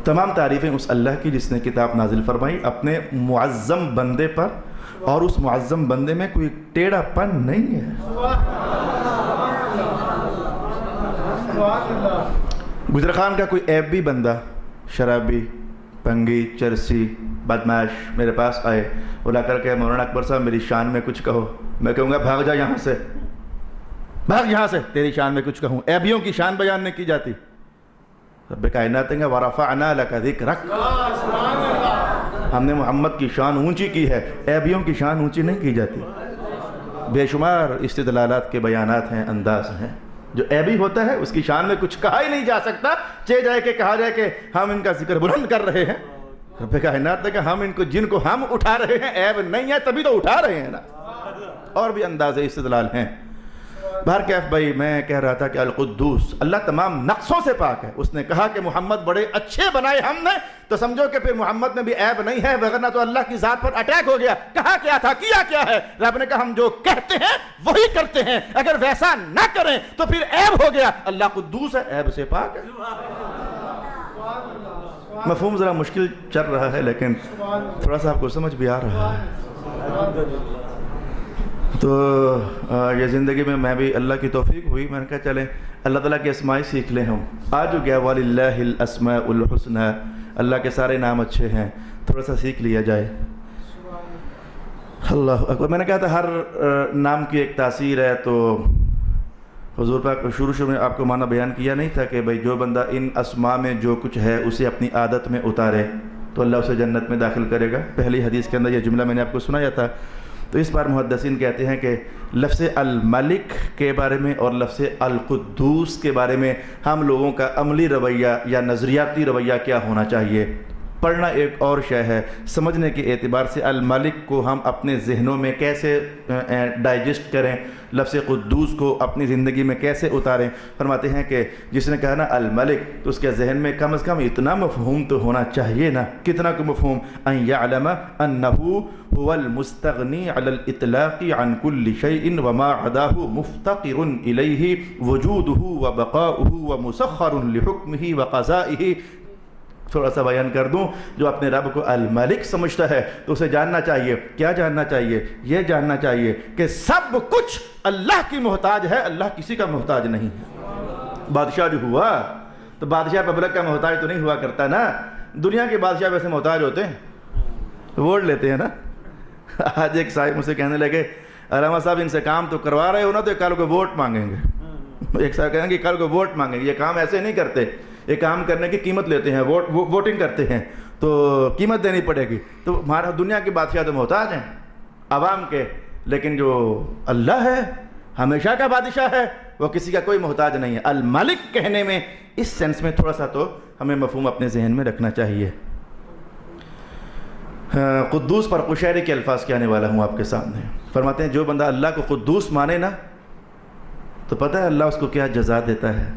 تمام تعریفیں اس اللہ کی جس نے کتاب نازل فرمائی اپنے معظم بندے پر، اور اس معظم بندے میں کوئی ٹیڑھا پن نہیں ہے۔ گجر خان کا کوئی عیب بھی بندہ، شرابی، پنگی، چرسی، بدماش میرے پاس آئے، بلا کر کے مولانا اکبر صاحب میری شان میں کچھ کہو، میں کہوں گا بھاگ جا یہاں سے، بھاگ یہاں سے، تیری شان میں کچھ کہوں۔ عیبیوں کی شان بیان نہیں کی جاتی۔ رب کائنات ہیں وَرَفَعْنَا لَكَ ذِكْرَكَ، ہم نے محمد کی شان اونچی کی ہے، عیبیوں کی شان اونچی نہیں کی جاتی۔ بے شمار استدلالات کے بیانات ہیں، انداز ہیں، جو عیبی ہوتا ہے اس کی شان میں کچھ کہا ہی نہیں جا سکتا، چہ جائے کہ کہا جائے کہ ہم ان کا ذکر بلند کر رہے ہیں۔ رب کائنات نے کہ ہم ان کو جن کو ہم اٹھا رہے ہیں عیب نہیں ہے تبھی تو اٹھا رہے ہیں نا۔ اور بھی انداز استدلال ہیں۔ بہرکیف بھائی میں کہہ رہا تھا کہ القدوس، اللہ تمام نقصوں سے پاک ہے۔ اس نے کہا کہ محمد بڑے اچھے بنائے ہم نے، تو سمجھو کہ پھر محمد میں بھی عیب نہیں ہے، وگرنہ تو اللہ کی ذات پر اٹیک ہو گیا۔ کہا کیا تھا، کیا کیا ہے؟ رب نے کہا ہم جو کہتے ہیں وہی کرتے ہیں، اگر ویسا نہ کریں تو پھر عیب ہو گیا۔ اللہ قدوس ہے، عیب سے پاک ہے۔ مفہوم ذرا مشکل چل رہا ہے لیکن تھوڑا سا آپ کو سمجھ بھی آ رہا ہے۔ تو یہ زندگی میں بھی اللہ کی توفیق ہوئی، میں نے کہا چلیں اللہ تعالیٰ کے اسماء سیکھ لیں۔ ہم آج ہو گیا وَلِلَّهِ الْأَسْمَاءُ الْحُسْنَى، اللہ کے سارے نام اچھے ہیں، تھوڑا سا سیکھ لیا جائے۔ اللہ اکبر۔ میں نے کہا تھا ہر نام کی ایک تاثیر ہے، تو حضور پاک شروع میں آپ کو معنی بیان کیا نہیں تھا کہ بھئی جو بندہ ان اسماء میں جو کچھ ہے اسے اپنی عادت میں اتارے تو اللہ اسے جنت میں داخل کرے گا۔ پہلی حدیث کے اندر یہ جملہ میں نے آپ کو سنایا تھا۔ تو اس بار محدثین کہتے ہیں کہ لفظ الملک کے بارے میں اور لفظ القدوس کے بارے میں ہم لوگوں کا عملی رویہ یا نظریاتی رویہ کیا ہونا چاہیے۔ پڑھنا ایک اور شے ہے، سمجھنے کے اعتبار سے الملک کو ہم اپنے ذہنوں میں کیسے ڈائجسٹ کریں، لفظ قدوس کو اپنی زندگی میں کیسے اتاریں۔ فرماتے ہیں کہ جس نے کہا نا الملک، تو اس کے ذہن میں کم از کم اتنا مفہوم تو ہونا چاہیے نا۔ کتنا کو مفہوم؟ ان یعلم انہ هو المستغنی علی الاطلاق عن کل شیء وما عداہ مفتقر الیہ وجودہ وبقاؤہ ومسخر لحکمہ وقضائہ۔ تھوڑا سا بیان کر دوں، جو اپنے رب کو الملک سمجھتا ہے تو اسے جاننا چاہیے، کیا جاننا چاہیے؟ یہ جاننا چاہیے کہ سب کچھ اللہ کی محتاج ہے، اللہ کسی کا محتاج نہیں ہے۔ بادشاہ جو ہوا تو بادشاہ پبلک کا محتاج تو نہیں ہوا کرتا نا۔ دنیا کے بادشاہ ویسے محتاج ہوتے ہیں، ووٹ لیتے ہیں نا۔ آج ایک صاحب مجھ سے کہنے لگے علامہ صاحب ان سے کام تو کروا رہے ہو نا، تو کل کو ووٹ مانگیں گے۔ ایک صاحب کہیں گے کل کو ووٹ مانگیں گے، یہ کام ایسے نہیں کرتے، یہ کام کرنے کی قیمت لیتے ہیں، ووٹنگ کرتے ہیں تو قیمت دینی پڑے گی۔ تو ہمارا دنیا کے بادشاہ تو محتاج ہیں عوام کے، لیکن جو اللہ ہے ہمیشہ کا بادشاہ ہے، وہ کسی کا کوئی محتاج نہیں ہے۔ الملک کہنے میں اس سینس میں تھوڑا سا تو ہمیں مفہوم اپنے ذہن میں رکھنا چاہیے۔ قدوس پر قشیری کے الفاظ کہنے والا ہوں آپ کے سامنے۔ فرماتے ہیں جو بندہ اللہ کو قدوس مانے نا، تو پتہ ہے اللہ اس کو کیا جزا دیتا ہے۔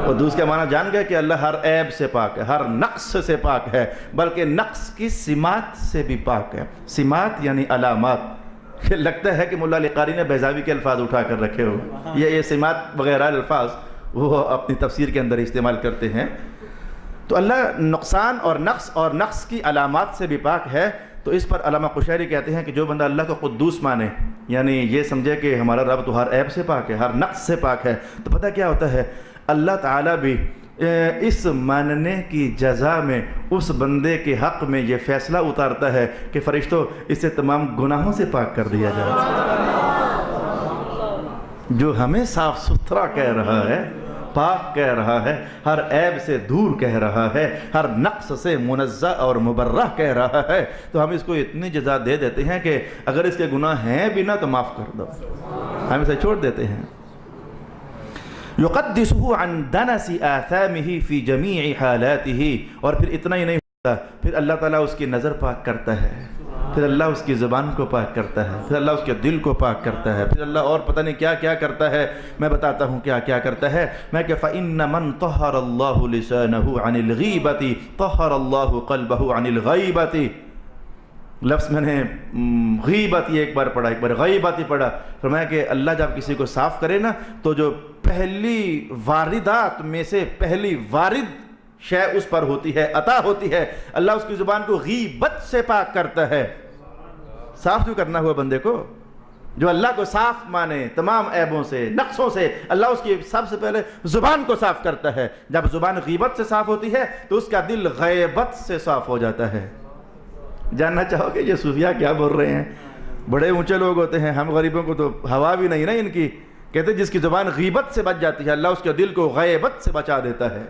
قدوس کا معنی جان گئے کہ اللہ ہر عیب سے پاک ہے، ہر نقص سے پاک ہے، بلکہ نقص کی سمات سے بھی پاک ہے۔ سمات یعنی علامات، کہ لگتا ہے کہ مولا علی قاری نے بیضاوی کے الفاظ اٹھا کر رکھے ہو، یہ سمات وغیرہ الفاظ وہ اپنی تفسیر کے اندر استعمال کرتے ہیں۔ تو اللہ نقصان اور نقص کی علامات سے بھی پاک ہے۔ تو اس پر علامہ قشیری کہتے ہیں کہ جو بندہ اللہ کو قدوس مانے، یعنی یہ سمجھے کہ ہمارا رب تو ہر عیب سے پاک ہے، ہر نقص سے پاک ہے، تو پتہ کیا ہوتا ہے، اللہ تعالیٰ بھی اس ماننے کی جزا میں اس بندے کے حق میں یہ فیصلہ اتارتا ہے کہ فرشتوں اسے تمام گناہوں سے پاک کر دیا جائے۔ جو ہمیں صاف ستھرا کہہ رہا ہے، پاک کہہ رہا ہے، ہر عیب سے دور کہہ رہا ہے، ہر نقص سے منزہ اور مبرہ کہہ رہا ہے، تو ہم اس کو اتنی جزا دے دیتے ہیں کہ اگر اس کے گناہ ہیں بھی نہ تو معاف کر دو، ہم اسے چھوڑ دیتے ہیں۔ يقدسه عن دنس آثامه في جميع حالاته، اور پھر اتنا ہی نہیں ہوتا، پھر اللہ تعالیٰ اس کی نظر پاک کرتا ہے، پھر اللہ اس کی زبان کو پاک کرتا ہے، پھر اللہ اس کے دل کو پاک کرتا ہے، پھر اللہ اور پتہ نہیں کیا کیا کرتا ہے۔ میں بتاتا ہوں کیا کیا کرتا ہے، میں کہ فَإِنَّ مَنْ طَهَّرَ اللَّهُ لِسَانَهُ عَنِ الْغِيبَةِ طَهَّرَ اللَّهُ قَلْبَهُ عَنِ الْغَيْبَةِ۔ لفظ میں نے غیبت یہ ایک بار پڑھا، ایک بار غیبت ہی پڑھا۔ فرمایا کہ اللہ جب کسی کو صاف کرے نا تو جو پہلی واردات میں سے پہلی وارد شے اس پر ہوتی ہے، عطا ہوتی ہے، اللہ اس کی زبان کو غیبت سے پاک کرتا ہے۔ صاف جو کرنا ہوا بندے کو، جو اللہ کو صاف مانے تمام عیبوں سے نقصوں سے، اللہ اس کی سب سے پہلے زبان کو صاف کرتا ہے۔ جب زبان غیبت سے صاف ہوتی ہے تو اس کا دل غیبت سے صاف ہو جاتا ہے۔ جاننا چاہو گے یہ صوفیہ کیا بول رہے ہیں؟ بڑے اونچے لوگ ہوتے ہیں، ہم غریبوں کو تو ہوا بھی نہیں نا ان کی۔ کہتے ہیں جس کی زبان غیبت سے بچ جاتی ہے اللہ اس کے دل کو غیبت سے بچا دیتا ہے۔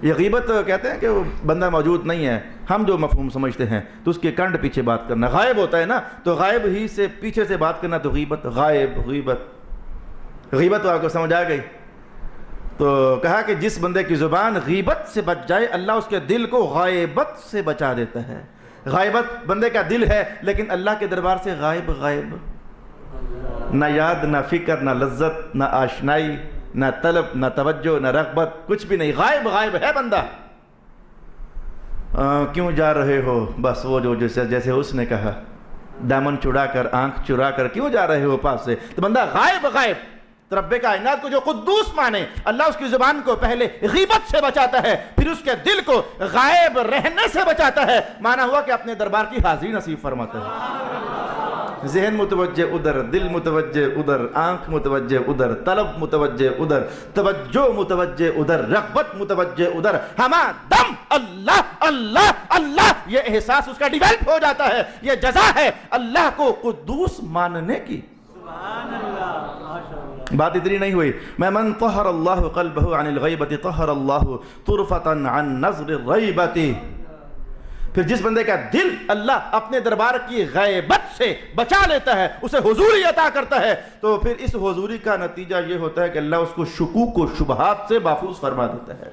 یہ غیبت کہتے ہیں کہ وہ بندہ موجود نہیں ہے، ہم جو مفہوم سمجھتے ہیں تو اس کے کنڈ پیچھے بات کرنا، غائب ہوتا ہے نا تو غائب ہی سے پیچھے سے بات کرنا تو غیبت، غیبت تو آپ کو سمجھ آ گئی۔ تو کہا کہ جس بندے کی زبان غیبت سے بچ جائے اللہ اس کے دل کو غیبت سے بچا دیتا ہے۔ غیبت بندے کا دل ہے لیکن اللہ کے دربار سے غائب، نہ یاد، نہ فکر، نہ لذت، نہ آشنائی، نہ طلب، نہ توجہ، نہ رغبت، کچھ بھی نہیں، غائب ہے بندہ۔ کیوں جا رہے ہو؟ بس وہ جو جیسے اس نے کہا، دامن چڑا کر، آنکھ چرا کر کیوں جا رہے ہو پاس سے؟ تو بندہ غائب۔ تو رب کائنات کو جو قدوس مانے اللہ اس کی زبان کو پہلے غیبت سے بچاتا ہے، پھر اس کے دل کو غائب رہنے سے بچاتا ہے۔ مانا ہوا کہ اپنے دربار کی حاضری نصیب فرماتا ہے۔ ذہن متوجہ ادھر، دل متوجہ ادھر، آنکھ متوجہ ادھر، طلب متوجہ ادھر، توجہ متوجہ ادھر، رغبت متوجہ ادھر، ہما دم اللہ اللہ اللہ، یہ احساس اس کا ڈیولپ ہو جاتا ہے۔ یہ جزا ہے اللہ کو قدوس ماننے کی۔ بات اتنی نہیں ہوئی، میں من طہر اللہ قلبہ عن الغیبت طہر اللہ طرفتا عن نظر الغیبت۔ پھر جس بندے کا دل اللہ اپنے دربار کی غیبت سے بچا لیتا ہے، اسے حضوری عطا کرتا ہے، تو پھر اس حضوری کا نتیجہ یہ ہوتا ہے کہ اللہ اس کو شکوک و شبہات سے محفوظ فرما دیتا ہے۔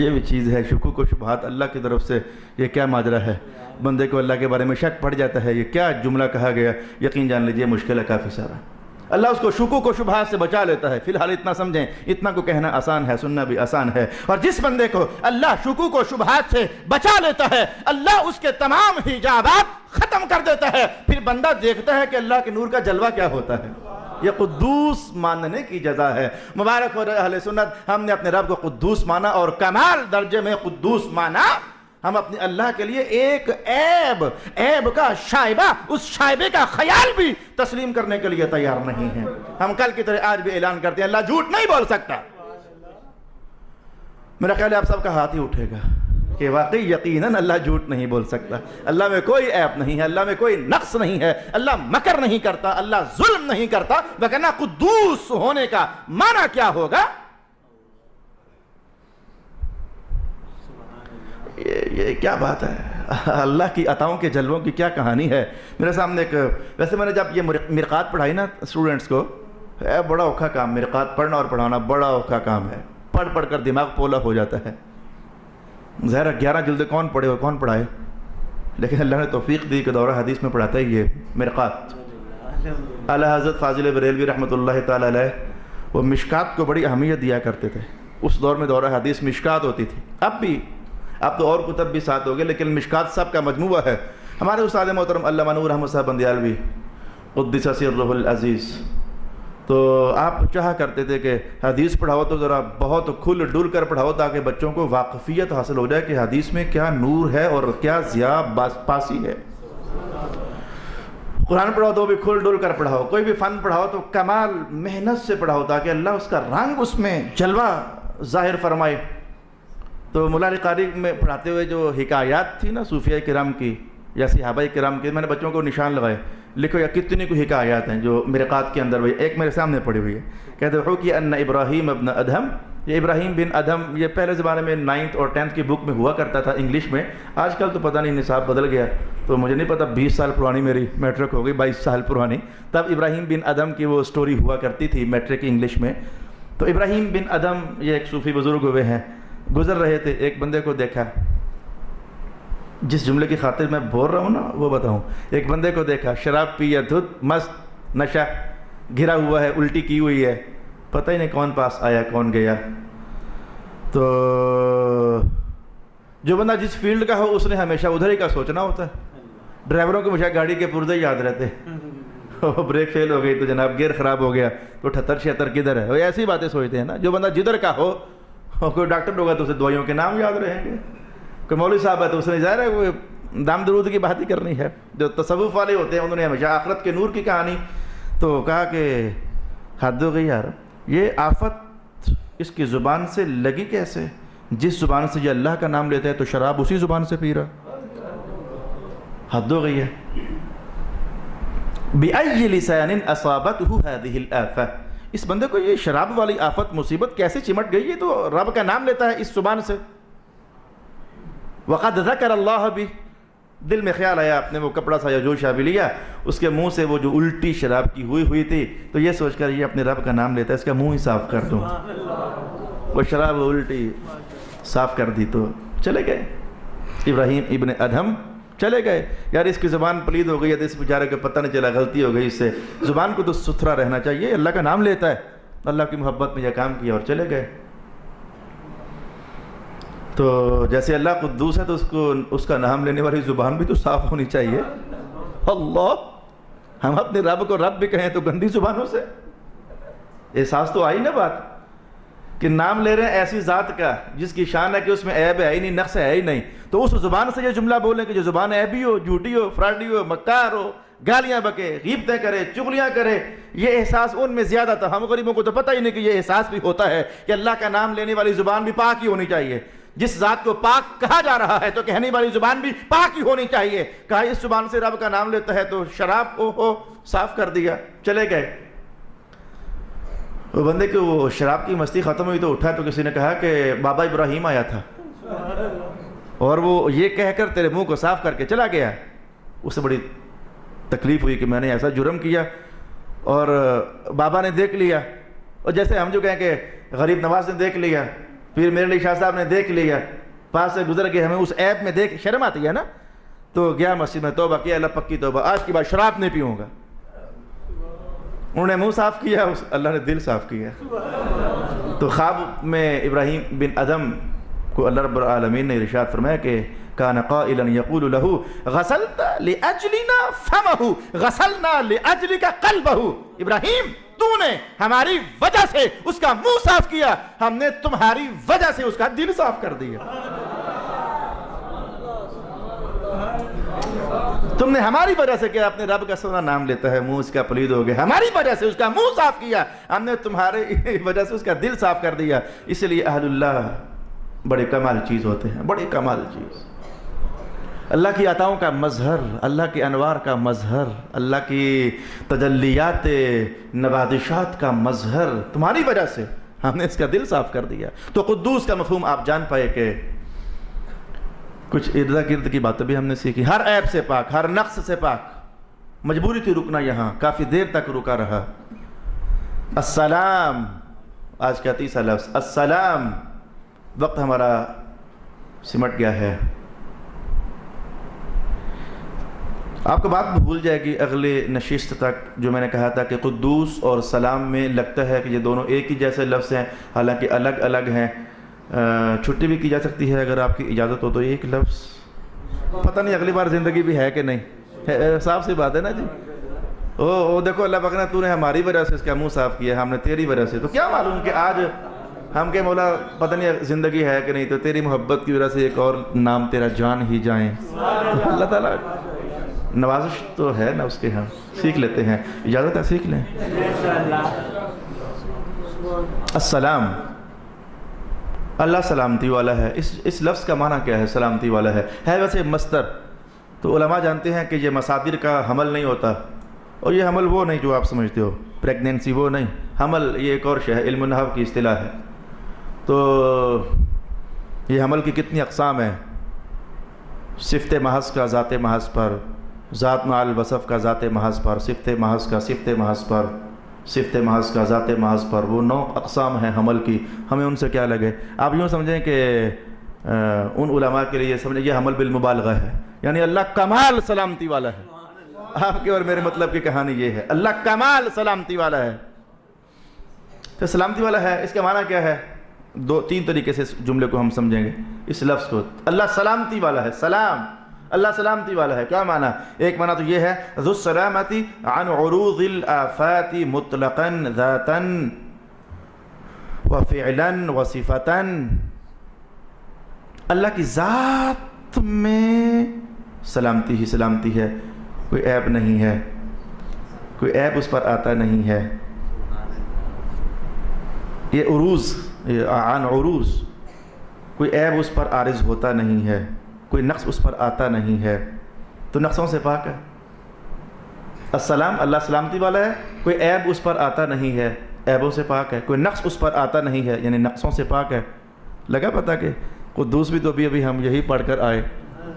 یہ بھی چیز ہے، شکوک و شبہات اللہ کی طرف سے۔ یہ کیا ماجرا ہے؟ بندے کو اللہ کے بارے میں شک پڑ جاتا ہے، یہ کیا جملہ کہا گیا؟ یقین جان لیجئے مشکل ہے کافی سارا۔ اللہ اس کو شکوک و شبہات سے بچا لیتا ہے۔ فی الحال اتنا سمجھیں، اتنا کو کہنا آسان ہے، سننا بھی آسان ہے۔ اور جس بندے کو اللہ شکوک و شبہات سے بچا لیتا ہے اللہ اس کے تمام حجابات ختم کر دیتا ہے۔ پھر بندہ دیکھتا ہے کہ اللہ کے نور کا جلوہ کیا ہوتا ہے۔ یہ قدوس ماننے کی جزا ہے۔ مبارک ہو اہل سنت، ہم نے اپنے رب کو قدوس مانا اور کمال درجے میں قدوس مانا۔ ہم اپنے اللہ کے لیے ایک عیب کا شائبہ، اس شائبے کا خیال بھی تسلیم کرنے کے لیے تیار نہیں ہیں۔ ہم کل کی طرح آج بھی اعلان کرتے ہیں اللہ جھوٹ نہیں بول سکتا۔ میرا خیال ہے آپ سب کا ہاتھ ہی اٹھے گا کہ واقعی یقیناً اللہ جھوٹ نہیں بول سکتا۔ اللہ میں کوئی عیب نہیں ہے، اللہ میں کوئی نقص نہیں ہے، اللہ مکر نہیں کرتا، اللہ ظلم نہیں کرتا۔ وگرنہ قدوس ہونے کا معنی کیا ہوگا؟ یہ کیا بات ہے؟ اللہ کی عطاؤں کے جلووں کی کیا کہانی ہے۔ میرے سامنے ایک، ویسے میں نے جب یہ مرقات پڑھائی نا اسٹوڈنٹس کو، بڑا اوکھا کام، مرقات پڑھنا اور پڑھانا بڑا اوکھا کام ہے۔ پڑھ کر دماغ پولا ہو جاتا ہے۔ ظاہر 11 جلدیں کون پڑھے اور کون پڑھائے، لیکن اللہ نے توفیق دی کہ دورہ حدیث میں پڑھاتا ہے یہ مرقات۔ اعلیٰ حضرت فاضل بریلوی رحمۃ اللہ تعالی علیہ وہ مشکات کو بڑی اہمیت دیا کرتے تھے۔ اس دور میں دورہ حدیث مشکات ہوتی تھی، اب بھی، اب تو اور کتب بھی ساتھ ہو گئے، لیکن مشکات سب کا مجموعہ ہے ہمارے استاد محترم علامہ نور احمد صاحب بندیالوی قدس سرہ العزیز، تو آپ چاہا کرتے تھے کہ حدیث پڑھاؤ تو ذرا بہت کھل ڈل کر پڑھاؤ تاکہ بچوں کو واقفیت حاصل ہو جائے کہ حدیث میں کیا نور ہے اور کیا ضیاء پاسی ہے۔ قرآن پڑھاؤ تو بھی کھل ڈل کر پڑھاؤ، کوئی بھی فن پڑھاؤ تو کمال محنت سے پڑھاؤ تاکہ اللہ اس کا رنگ اس میں جلوہ ظاہر فرمائے۔ تو مولا علی قاری میں پڑھاتے ہوئے جو حکایات تھی نا صوفیہ کرام کی یا صحابہ کرام کی، میں نے بچوں کو نشان لگائے، لکھو یا کتنی کوئی حکایات ہیں جو مرقات کے اندر ہوئی، ایک میرے سامنے پڑھی ہوئی ہے، کہتے ہیں کہ ان ابراہیم ابن ادہم، یہ ابراہیم بن ادہم یہ پہلے زمانے میں 9th اور 10th کی بک میں ہوا کرتا تھا انگلش میں، آج کل تو پتہ نہیں نصاب بدل گیا، تو مجھے نہیں پتہ 20 سال پرانی میری میٹرک ہو گئی، 22 سال پرانی، تب ابراہیم بن ادہم کی وہ سٹوری ہوا کرتی تھی میٹرک انگلش میں۔ تو ابراہیم بن ادہم یہ ایک صوفی بزرگ ہوئے ہیں، گزر رہے تھے، ایک بندے کو دیکھا، جس جملے کی خاطر میں بول رہا ہوں نا وہ بتاؤں، ایک بندے کو دیکھا شراب پیا دھت مست نشہ گھرا ہوا ہے، الٹی کی ہوئی ہے، پتہ ہی نہیں کون پاس آیا کون گیا۔ تو جو بندہ جس فیلڈ کا ہو اس نے ہمیشہ ادھر ہی کا سوچنا ہوتا ہے۔ ڈرائیوروں کو ہمیشہ گاڑی کے پرزے یاد رہتے ہیں، بریک فیل ہو گئی تو جناب گیئر خراب ہو گیا تو 78 76 کدھر ہے، وہ ایسی باتیں سوچتے ہیں نا۔ جو بندہ جدھر کا ہو، کوئی ڈاکٹر ہوگا تو اسے دوائیوں کے نام یاد رہیں گے، کوئی مولوی صاحب ہے تو اس نے ظاہر ہے وہ دام درود کی بات ہی کرنی ہے۔ جو تصوف والے ہوتے ہیں انہوں نے ہمیشہ آخرت کے نور کی کہانی، تو کہا کہ حد ہو گئی یار، یہ آفت اس کی زبان سے لگی کیسے؟ جس زبان سے یہ اللہ کا نام لیتا ہے تو شراب اسی زبان سے پی رہا، حد ہو گئی ہے۔ بِأَيِّ لِسَانٍ أَصَابَتْهُ هَذِهِ الْآفَةِ، اس بندے کو یہ شراب والی آفت مصیبت کیسے چمٹ گئی؟ یہ تو رب کا نام لیتا ہے اس زبان سے۔ وَقَدْ ذَكَرَ اللَّهَ بِهِ، دل میں خیال آیا، اپنے وہ کپڑا سا یا جو شابی لیا، اس کے منہ سے وہ جو الٹی شراب کی ہوئی تھی، تو یہ سوچ کر یہ اپنے رب کا نام لیتا ہے، اس کا منہ ہی صاف کر دوں۔ وہ شراب الٹی صاف کر دی تو چلے گئے ابراہیم ابن ادہم، چلے گئے۔ یار اس کی زبان پلید ہو گئی ہے، اس بیچارے کو پتہ نہیں چلا، غلطی ہو گئی اس سے، زبان کو تو ستھرا رہنا چاہیے، اللہ کا نام لیتا ہے، اللہ کی محبت میں یہ کام کیا اور چلے گئے۔ تو جیسے اللہ قدوس ہے تو اس کا نام لینے والی زبان بھی تو صاف ہونی چاہیے۔ اللہ، ہم اپنے رب کو رب بھی کہیں تو گندی زبانوں سے، احساس تو آئی نا بات کہ نام لے رہے ہیں ایسی ذات کا جس کی شان ہے کہ اس میں عیب ہے ہی نہیں، نقص ہے ہی نہیں، تو اس زبان سے یہ جملہ بولیں کہ جو زبان عیبی ہو، جھوٹی ہو، فراڈی ہو، مکار ہو، گالیاں بکے، غیبتیں کرے، چغلیاں کرے، یہ احساس ان میں زیادہ تھا۔ ہم غریبوں کو تو پتہ ہی نہیں کہ یہ احساس بھی ہوتا ہے کہ اللہ کا نام لینے والی زبان بھی پاک ہی ہونی چاہیے۔ جس ذات کو پاک کہا جا رہا ہے تو کہنے والی زبان بھی پاک ہی ہونی چاہیے۔ کہا اس زبان سے رب کا نام لیتا ہے تو شراب صاف کر دیا، چلے گئے۔ وہ بندے کو وہ شراب کی مستی ختم ہوئی تو اٹھا تو کسی نے کہا کہ بابا ابراہیم آیا تھا اور وہ یہ کہہ کر تیرے منہ کو صاف کر کے چلا گیا۔ اسے بڑی تکلیف ہوئی کہ میں نے ایسا جرم کیا اور بابا نے دیکھ لیا، اور جیسے ہم جو کہیں کہ غریب نواز نے دیکھ لیا، پھر میرے لیے شاہ صاحب نے دیکھ لیا، پاس سے گزر کے ہمیں اس ایپ میں دیکھ شرم آتی ہے نا، تو گیا مسجد میں توبہ کیا، اللہ پکی توبہ، آج کے بعد شراب نہیں پیوں گا۔ انہوں نے منہ صاف کیا، اللہ نے دل صاف کیا۔ تو خواب میں ابراہیم بن ادہم کو اللہ رب العالمین نے ارشاد فرمایا کہ کان قائلا یقول له غسلت لاجلنا فمه غسلنا لاجلک قلبه، ابراہیم تو نے ہماری وجہ سے اس کا منہ صاف کیا، ہم نے تمہاری وجہ سے اس کا دل صاف کر دیا۔ تم نے ہماری وجہ سے کیا، اپنے رب کا سونا نام لیتا ہے، منہ اس کا پلید ہو گیا، ہماری وجہ سے اس کا منہ صاف کیا، ہم نے تمہاری وجہ سے اس کا دل صاف کر دیا۔ اس لیے اہل اللہ بڑے کمال چیز ہوتے ہیں، بڑی کمال چیز، اللہ کی عطاؤں کا مظہر، اللہ کے انوار کا مظہر، اللہ کی تجلیات نوازشات کا مظہر، تمہاری وجہ سے ہم نے اس کا دل صاف کر دیا۔ تو قدوس کا مفہوم آپ جان پائے کہ کچھ ارد گرد کی باتیں بھی ہم نے سیکھی، ہر عیب سے پاک، ہر نقص سے پاک۔ مجبوری تھی رکنا یہاں، کافی دیر تک رکا رہا۔ السلام، آج کا تیسرا لفظ السلام۔ وقت ہمارا سمٹ گیا ہے، آپ کو بات بھول جائے گی اگلے نشست تک جو میں نے کہا تھا کہ قدوس اور سلام میں لگتا ہے کہ یہ دونوں ایک ہی جیسے لفظ ہیں، حالانکہ الگ الگ ہیں۔ چھٹی بھی کی جا سکتی ہے اگر آپ کی اجازت ہو تو ایک لفظ پتہ نہیں اگلی بار زندگی بھی ہے کہ نہیں. صاف سی بات ہے نا جی. او دیکھو اللہ پاک نے تو نے ہماری وجہ سے اس کا منہ صاف کیا, ہم نے تیری وجہ سے. تو کیا معلوم کہ آج ہم کہ مولا پتہ نہیں زندگی ہے کہ نہیں, تو تیری محبت کی وجہ سے ایک اور نام تیرا جان ہی جائیں. تو اللہ تعالیٰ نوازش تو ہے نا اس کے, ہم سیکھ لیتے ہیں. اجازت ہے سیکھ لیں. السلام, اللہ سلامتی والا ہے. اس لفظ کا معنی کیا ہے؟ سلامتی والا ہے ویسے مصدر. تو علماء جانتے ہیں کہ یہ مصادر کا حمل نہیں ہوتا, اور یہ حمل وہ نہیں جو آپ سمجھتے ہو, پریگنینسی وہ نہیں. حمل یہ ایک اور شے ہے, علم النحو کی اصطلاح ہے. تو یہ حمل کی کتنی اقسام ہیں؟ صفت محض کا ذات محض پر, ذات مع الوصف کا ذات محض پر, صفت محض کا صفت محض پر, صفت محض کا ذات محض پر. وہ 9 اقسام ہیں حمل کی. ہمیں ان سے کیا لگے؟ آپ یوں سمجھیں کہ ان علماء کے لیے سمجھیں یہ حمل بالمبالغہ ہے, یعنی اللہ کمال سلامتی والا ہے. آپ کے اور میرے مطلب کی کہانی یہ ہے, اللہ کمال سلامتی والا ہے. تو سلامتی والا ہے اس کا معنی کیا ہے؟ 2-3 طریقے سے اس جملے کو ہم سمجھیں گے, اس لفظ کو. اللہ سلامتی والا ہے, سلام, اللہ سلامتی والا ہے. کیا معنی؟ ایک معنی تو یہ ہے ذو السلامتی عن عروض الآفات مطلقا ذاتا وفعلا وصفتا. اللہ کی ذات میں سلامتی ہی سلامتی ہے, کوئی عیب نہیں ہے, کوئی عیب اس پر آتا نہیں ہے. یہ عروض, عن عروض, کوئی عیب اس پر عارض ہوتا نہیں ہے, کوئی نقص اس پر آتا نہیں ہے. تو نقصوں سے پاک ہے. السلام, اللہ سلامتی والا ہے, کوئی عیب اس پر آتا نہیں ہے, عیبوں سے پاک ہے. کوئی نقص اس پر آتا نہیں ہے, یعنی نقصوں سے پاک ہے. لگا پتہ کہ قدوس بھی تو ابھی ہم یہی پڑھ کر آئے.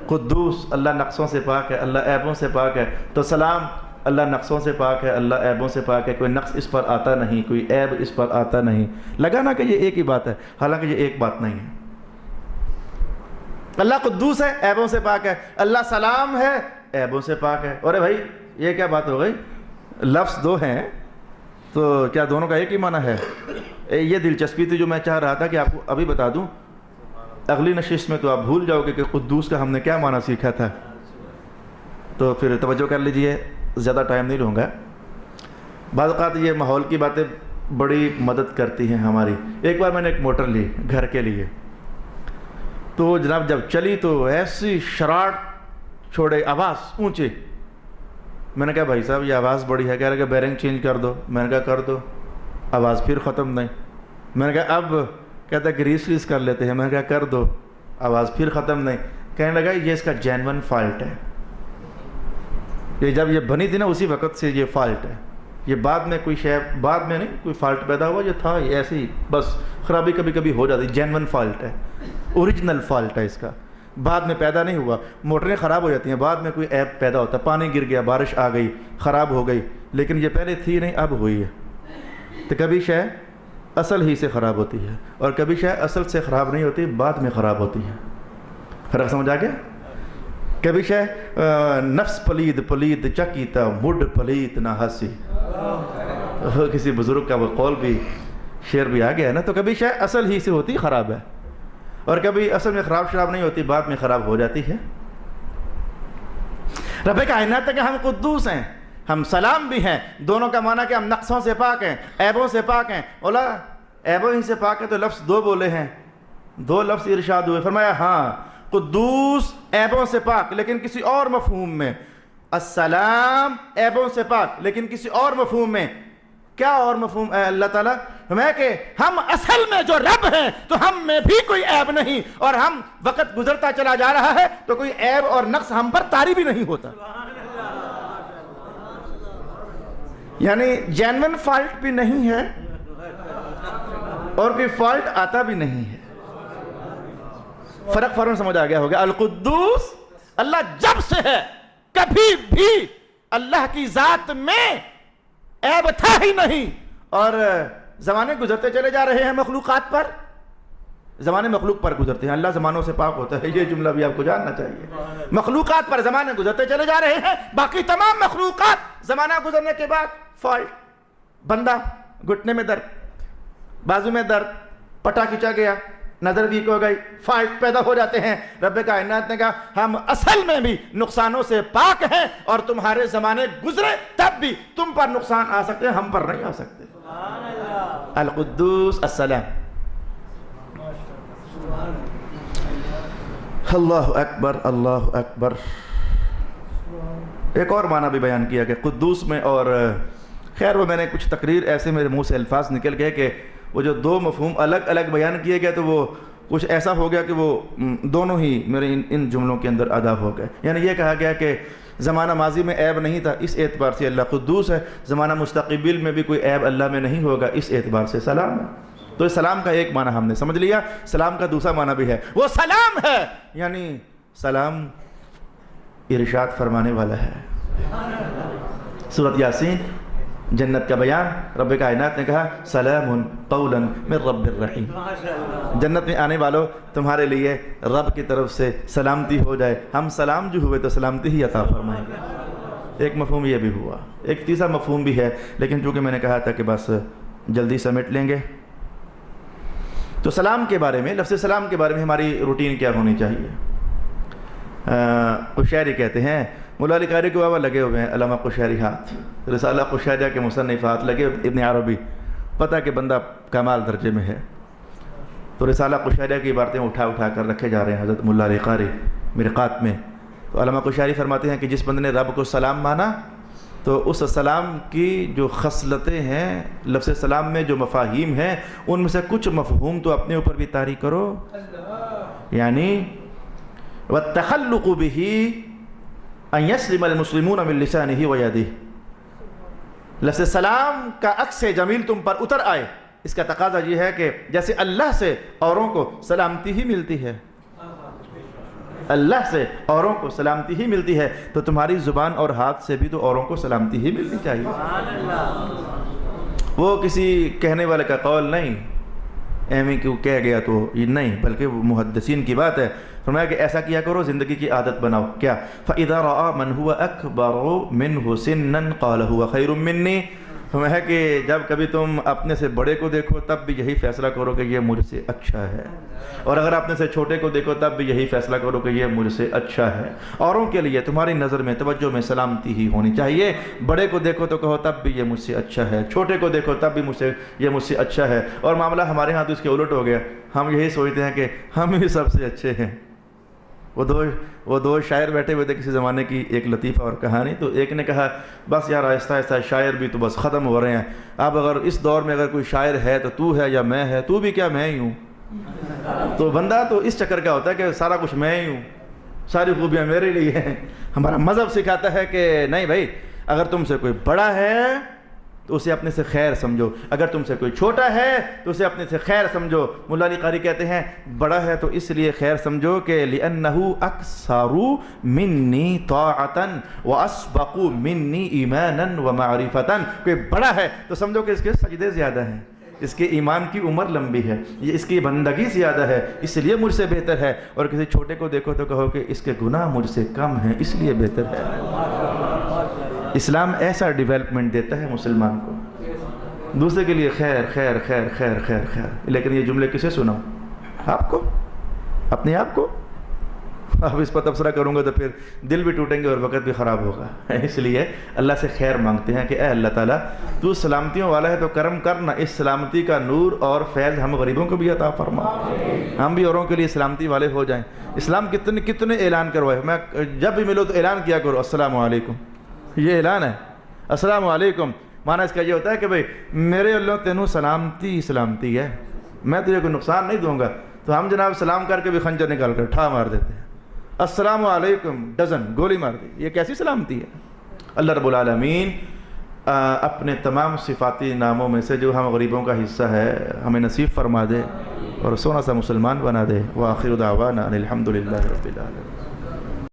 قدوس, اللہ نقصوں سے پاک ہے, اللہ عیبوں سے پاک ہے. تو سلام, اللہ نقصوں سے پاک ہے, اللہ عیبوں سے پاک ہے, کوئی نقص اس پر آتا نہیں, کوئی عیب اس پر آتا نہیں. لگا نا کہ یہ ایک ہی بات ہے, حالانکہ یہ ایک بات نہیں ہے. اللہ قدوس ہے, عیبوں سے پاک ہے. اللہ سلام ہے, عیبوں سے پاک ہے. ارے بھائی یہ کیا بات ہو گئی؟ لفظ 2 ہیں تو کیا دونوں کا ایک ہی معنی ہے؟ یہ دلچسپی تھی جو میں چاہ رہا تھا کہ آپ کو ابھی بتا دوں. اگلی نشست میں تو آپ بھول جاؤ گے کہ قدوس کا ہم نے کیا معنی سیکھا تھا. تو پھر توجہ کر لیجئے, زیادہ ٹائم نہیں لوں گا. بعض اوقات یہ ماحول کی باتیں بڑی مدد کرتی ہیں ہماری. ایک بار میں نے ایک موٹر لی گھر کے لیے, تو جناب جب چلی تو ایسی شراٹ چھوڑے, آواز اونچی. میں نے کہا بھائی صاحب یہ آواز بڑی ہے. کہہ رہا کہ بیرنگ چینج کر دو. میں نے کہا کر دو. آواز پھر ختم نہیں. میں نے کہا اب, کہتا ہے گریس وریس کر لیتے ہیں. میں نے کہا کر دو. آواز پھر ختم نہیں. کہنے لگا یہ اس کا جینون فالٹ ہے. یہ جب یہ بنی تھی نا اسی وقت سے یہ فالٹ ہے. یہ بعد میں کوئی شے, بعد میں نہیں کوئی فالٹ پیدا ہوا, یہ تھا یہ ایسے ہی بس خرابی کبھی کبھی ہو جاتی. جینون فالٹ ہے, اوریجنل فالٹ ہے اس کا, بعد میں پیدا نہیں ہوا. موٹریں خراب ہو جاتی ہیں, بعد میں کوئی ایپ پیدا ہوتا ہے, پانی گر گیا, بارش آ گئی, خراب ہو گئی, لیکن یہ پہلے تھی نہیں اب ہوئی ہے. تو کبھی شے اصل ہی سے خراب ہوتی ہے, اور کبھی شے اصل سے خراب نہیں ہوتی, بعد میں خراب ہوتی ہے. فرق سمجھ آ گیا؟ کبھی شے نفس پلید پلید چکیتا مڈ پلید نہ ہنسی. کسی بزرگ کا وہ قول بھی, شعر بھی آ گیا ہے نا. تو کبھی شے اصل ہی سے ہوتی خراب ہے, اور کبھی اصل میں خراب شراب نہیں ہوتی, بعد میں خراب ہو جاتی ہے. رب کائنات ہے کہ ہم قدوس ہیں, ہم سلام بھی ہیں. دونوں کا معنی کہ ہم نقصوں سے پاک ہیں, عیبوں سے پاک ہیں. اولا عیبوں ہی سے پاک ہے تو لفظ 2 بولے ہیں, 2 لفظ ارشاد ہوئے. فرمایا ہاں قدوس عیبوں سے پاک لیکن کسی اور مفہوم میں, السلام عیبوں سے پاک لیکن کسی اور مفہوم میں. کیا اور مفہوم ہے اللہ تعالیٰ؟ ہمیں کہ ہم اصل میں جو رب ہیں تو ہم میں بھی کوئی عیب نہیں, اور ہم وقت گزرتا چلا جا رہا ہے تو کوئی عیب اور نقص ہم پر طاری بھی نہیں ہوتا. یعنی جینون فالٹ بھی نہیں ہے اور کوئی فالٹ آتا بھی نہیں ہے. فرق فوراً سمجھ آ گیا ہوگا. القدوس اللہ جب سے ہے, کبھی بھی اللہ کی ذات میں عیب تھا ہی نہیں. اور زمانے گزرتے چلے جا رہے ہیں مخلوقات پر, زمانے مخلوق پر گزرتے ہیں, اللہ زمانوں سے پاک ہوتا ہے. یہ جملہ بھی آپ کو جاننا چاہیے. مخلوقات پر زمانے گزرتے چلے جا رہے ہیں, باقی تمام مخلوقات زمانہ گزرنے کے بعد فالٹ. بندہ گھٹنے میں درد, بازو میں درد, پٹا کھینچا گیا, نظر ویک ہو گئی، فالٹ پیدا ہو جاتے ہیں۔ رب کائنات نے کہا ہم اصل میں بھی نقصانوں سے پاک ہیں، اور تمہارے زمانے گزرے تب بھی تم پر نقصان آ سکتے ہیں، ہم پر نہیں آ سکتے۔ القدوس السلام۔ اللہ اکبر، اللہ اکبر۔ ایک اور معنی بھی بیان کیا کہ قدوس میں، اور خیر وہ میں نے کچھ تقریر ایسے میرے منہ سے الفاظ نکل گئے کہ وہ جو دو مفہوم الگ الگ بیان کیے گئے تو وہ کچھ ایسا ہو گیا کہ وہ دونوں ہی میرے ان جملوں کے اندر ادا ہو گئے۔ یعنی یہ کہا گیا کہ زمانہ ماضی میں عیب نہیں تھا، اس اعتبار سے اللہ قدوس ہے، زمانہ مستقبل میں بھی کوئی عیب اللہ میں نہیں ہوگا، اس اعتبار سے سلام ہے۔ تو سلام کا ایک معنی ہم نے سمجھ لیا، سلام کا دوسرا معنی بھی ہے، وہ سلام ہے، یعنی سلام ارشاد فرمانے والا ہے۔ سورۃ یاسین، جنت کا بیان، رب کائنات نے کہا سلام قولا من رب الرحیم، جنت میں آنے والوں تمہارے لیے رب کی طرف سے سلامتی ہو جائے، ہم سلام جو ہوئے تو سلامتی ہی عطا فرمائیں گے۔ ایک مفہوم یہ بھی ہوا، ایک تیسرا مفہوم بھی ہے، لیکن چونکہ میں نے کہا تھا کہ بس جلدی سمیٹ لیں گے، تو سلام کے بارے میں، لفظ سلام کے بارے میں ہماری روٹین کیا ہونی چاہیے۔ قشیری کہتے ہیں، مولا علی قاری کو بابا لگے ہوئے ہیں علامہ قشیری ہاتھ، رسالہ قشیریہ کے مصنف ہاتھ لگے، ابن عربی، پتہ کہ بندہ کمال درجے میں ہے، تو رسالہ قشیریہ کی عبارتیں اٹھا اٹھا کر رکھے جا رہے ہیں حضرت مولا علی قاری مرقات میں۔ تو علامہ قشیری فرماتے ہیں کہ جس بندے نے رب کو سلام مانا تو اس سلام کی جو خصلتیں ہیں، لفظ سلام میں جو مفاہیم ہیں، ان میں سے کچھ مفہوم تو اپنے اوپر بھی طاری کرو، یعنی وَالتَّخَلُّقُ بِهِ ان یسلم المسلمون من لسانہ و یدہ، لفظ سلام کا عکس جمیل تم پر اتر آئے، اس کا تقاضا یہ ہے کہ جیسے اللہ سے اوروں کو سلامتی ہی ملتی ہے، اللہ سے اوروں کو سلامتی ہی ملتی ہے، تو تمہاری زبان اور ہاتھ سے بھی تو اوروں کو سلامتی ہی ملنی چاہیے۔ وہ کسی کہنے والے کا قول نہیں، ایویں کیوں کہہ گیا تو یہ نہیں، بلکہ وہ محدثین کی بات ہے۔ فرمایا کہ ایسا کیا کرو، زندگی کی عادت بناؤ۔ کیا؟ فَإِذَا رَآ مَنْ هُوَ أَكْبَرُ مِنْهُ سِنًّا قَالَ هُوَ خَيْرٌ مِّنِّي، فرمایا کہ جب کبھی تم اپنے سے بڑے کو دیکھو تب بھی یہی فیصلہ کرو کہ یہ مجھ سے اچھا ہے، اور اگر اپنے سے چھوٹے کو دیکھو تب بھی یہی فیصلہ کرو کہ یہ مجھ سے اچھا ہے۔ اوروں کے لیے تمہاری نظر میں، توجہ میں سلامتی ہی ہونی چاہیے، بڑے کو دیکھو تو کہو تب بھی یہ مجھ سے اچھا ہے، چھوٹے کو دیکھو تب بھی یہ مجھ سے اچھا ہے۔ اور معاملہ ہمارے ہاں تو اس کے الٹ ہو گیا، ہم یہی سوچتے ہیں کہ ہم ہی سب سے اچھے ہیں۔ وہ دو شاعر بیٹھے ہوئے تھے کسی زمانے کی ایک لطیفہ اور کہانی، تو ایک نے کہا بس یار آہستہ آہستہ شاعر بھی تو بس ختم ہو رہے ہیں، اب اگر اس دور میں اگر کوئی شاعر ہے تو تو ہے یا میں ہے، تو بھی کیا میں ہی ہوں۔ تو بندہ تو اس چکر کا ہوتا ہے کہ سارا کچھ میں ہی ہوں، ساری خوبیاں میرے لیے ہیں۔ ہمارا مذہب سکھاتا ہے کہ نہیں بھائی، اگر تم سے کوئی بڑا ہے تو اسے اپنے سے خیر سمجھو، اگر تم سے کوئی چھوٹا ہے تو اسے اپنے سے خیر سمجھو۔ مولا علی قاری کہتے ہیں بڑا ہے تو اس لیے خیر سمجھو کہ لِأَنَّهُ أَكْثَرُ مِنِّي طَاعَةً وَأَسْبَقُ مِنِّي إِيمَانًا وَمَعْرِفَةً، کوئی بڑا ہے تو سمجھو کہ اس کے سجدے زیادہ ہیں، اس کے ایمان کی عمر لمبی ہے، یہ اس کی بندگی زیادہ ہے، اس لیے مجھ سے بہتر ہے۔ اور کسی چھوٹے کو دیکھو تو کہو کہ اس کے گناہ مجھ سے کم ہیں، اس لیے بہتر ہے۔ اسلام ایسا ڈیولپمنٹ دیتا ہے مسلمان کو، دوسرے کے لیے خیر خیر خیر خیر خیر خیر، لیکن یہ جملے کسے سناؤں؟ آپ کو، اپنے آپ کو۔ اب اس پر تبصرہ کروں گا تو پھر دل بھی ٹوٹیں گے اور وقت بھی خراب ہوگا، اس لیے اللہ سے خیر مانگتے ہیں کہ اے اللہ تعالیٰ تو سلامتیوں والا ہے تو کرم کرنا، اس سلامتی کا نور اور فیض ہم غریبوں کو بھی عطا فرما، ہم بھی اوروں کے لیے سلامتی والے ہو جائیں۔ اسلام کتنے اعلان کروائے، میں جب بھی ملو تو اعلان کیا کرو السلام علیکم، یہ اعلان ہے السلام علیکم، معنی اس کا یہ ہوتا ہے کہ بھئی میرے اللہ تینوں سلامتی سلامتی ہے، میں تجھے کوئی نقصان نہیں دوں گا۔ تو ہم جناب سلام کر کے بھی خنجر نکال کر ٹھا مار دیتے ہیں، السلام علیکم ڈزن گولی مار دی، یہ کیسی سلامتی ہے؟ اللہ رب العالمین اپنے تمام صفاتی ناموں میں سے جو ہم غریبوں کا حصہ ہے ہمیں نصیب فرما دے اور سونا سا مسلمان بنا دے۔ وآخر دعوانا ان الحمد للہ رب العالمین۔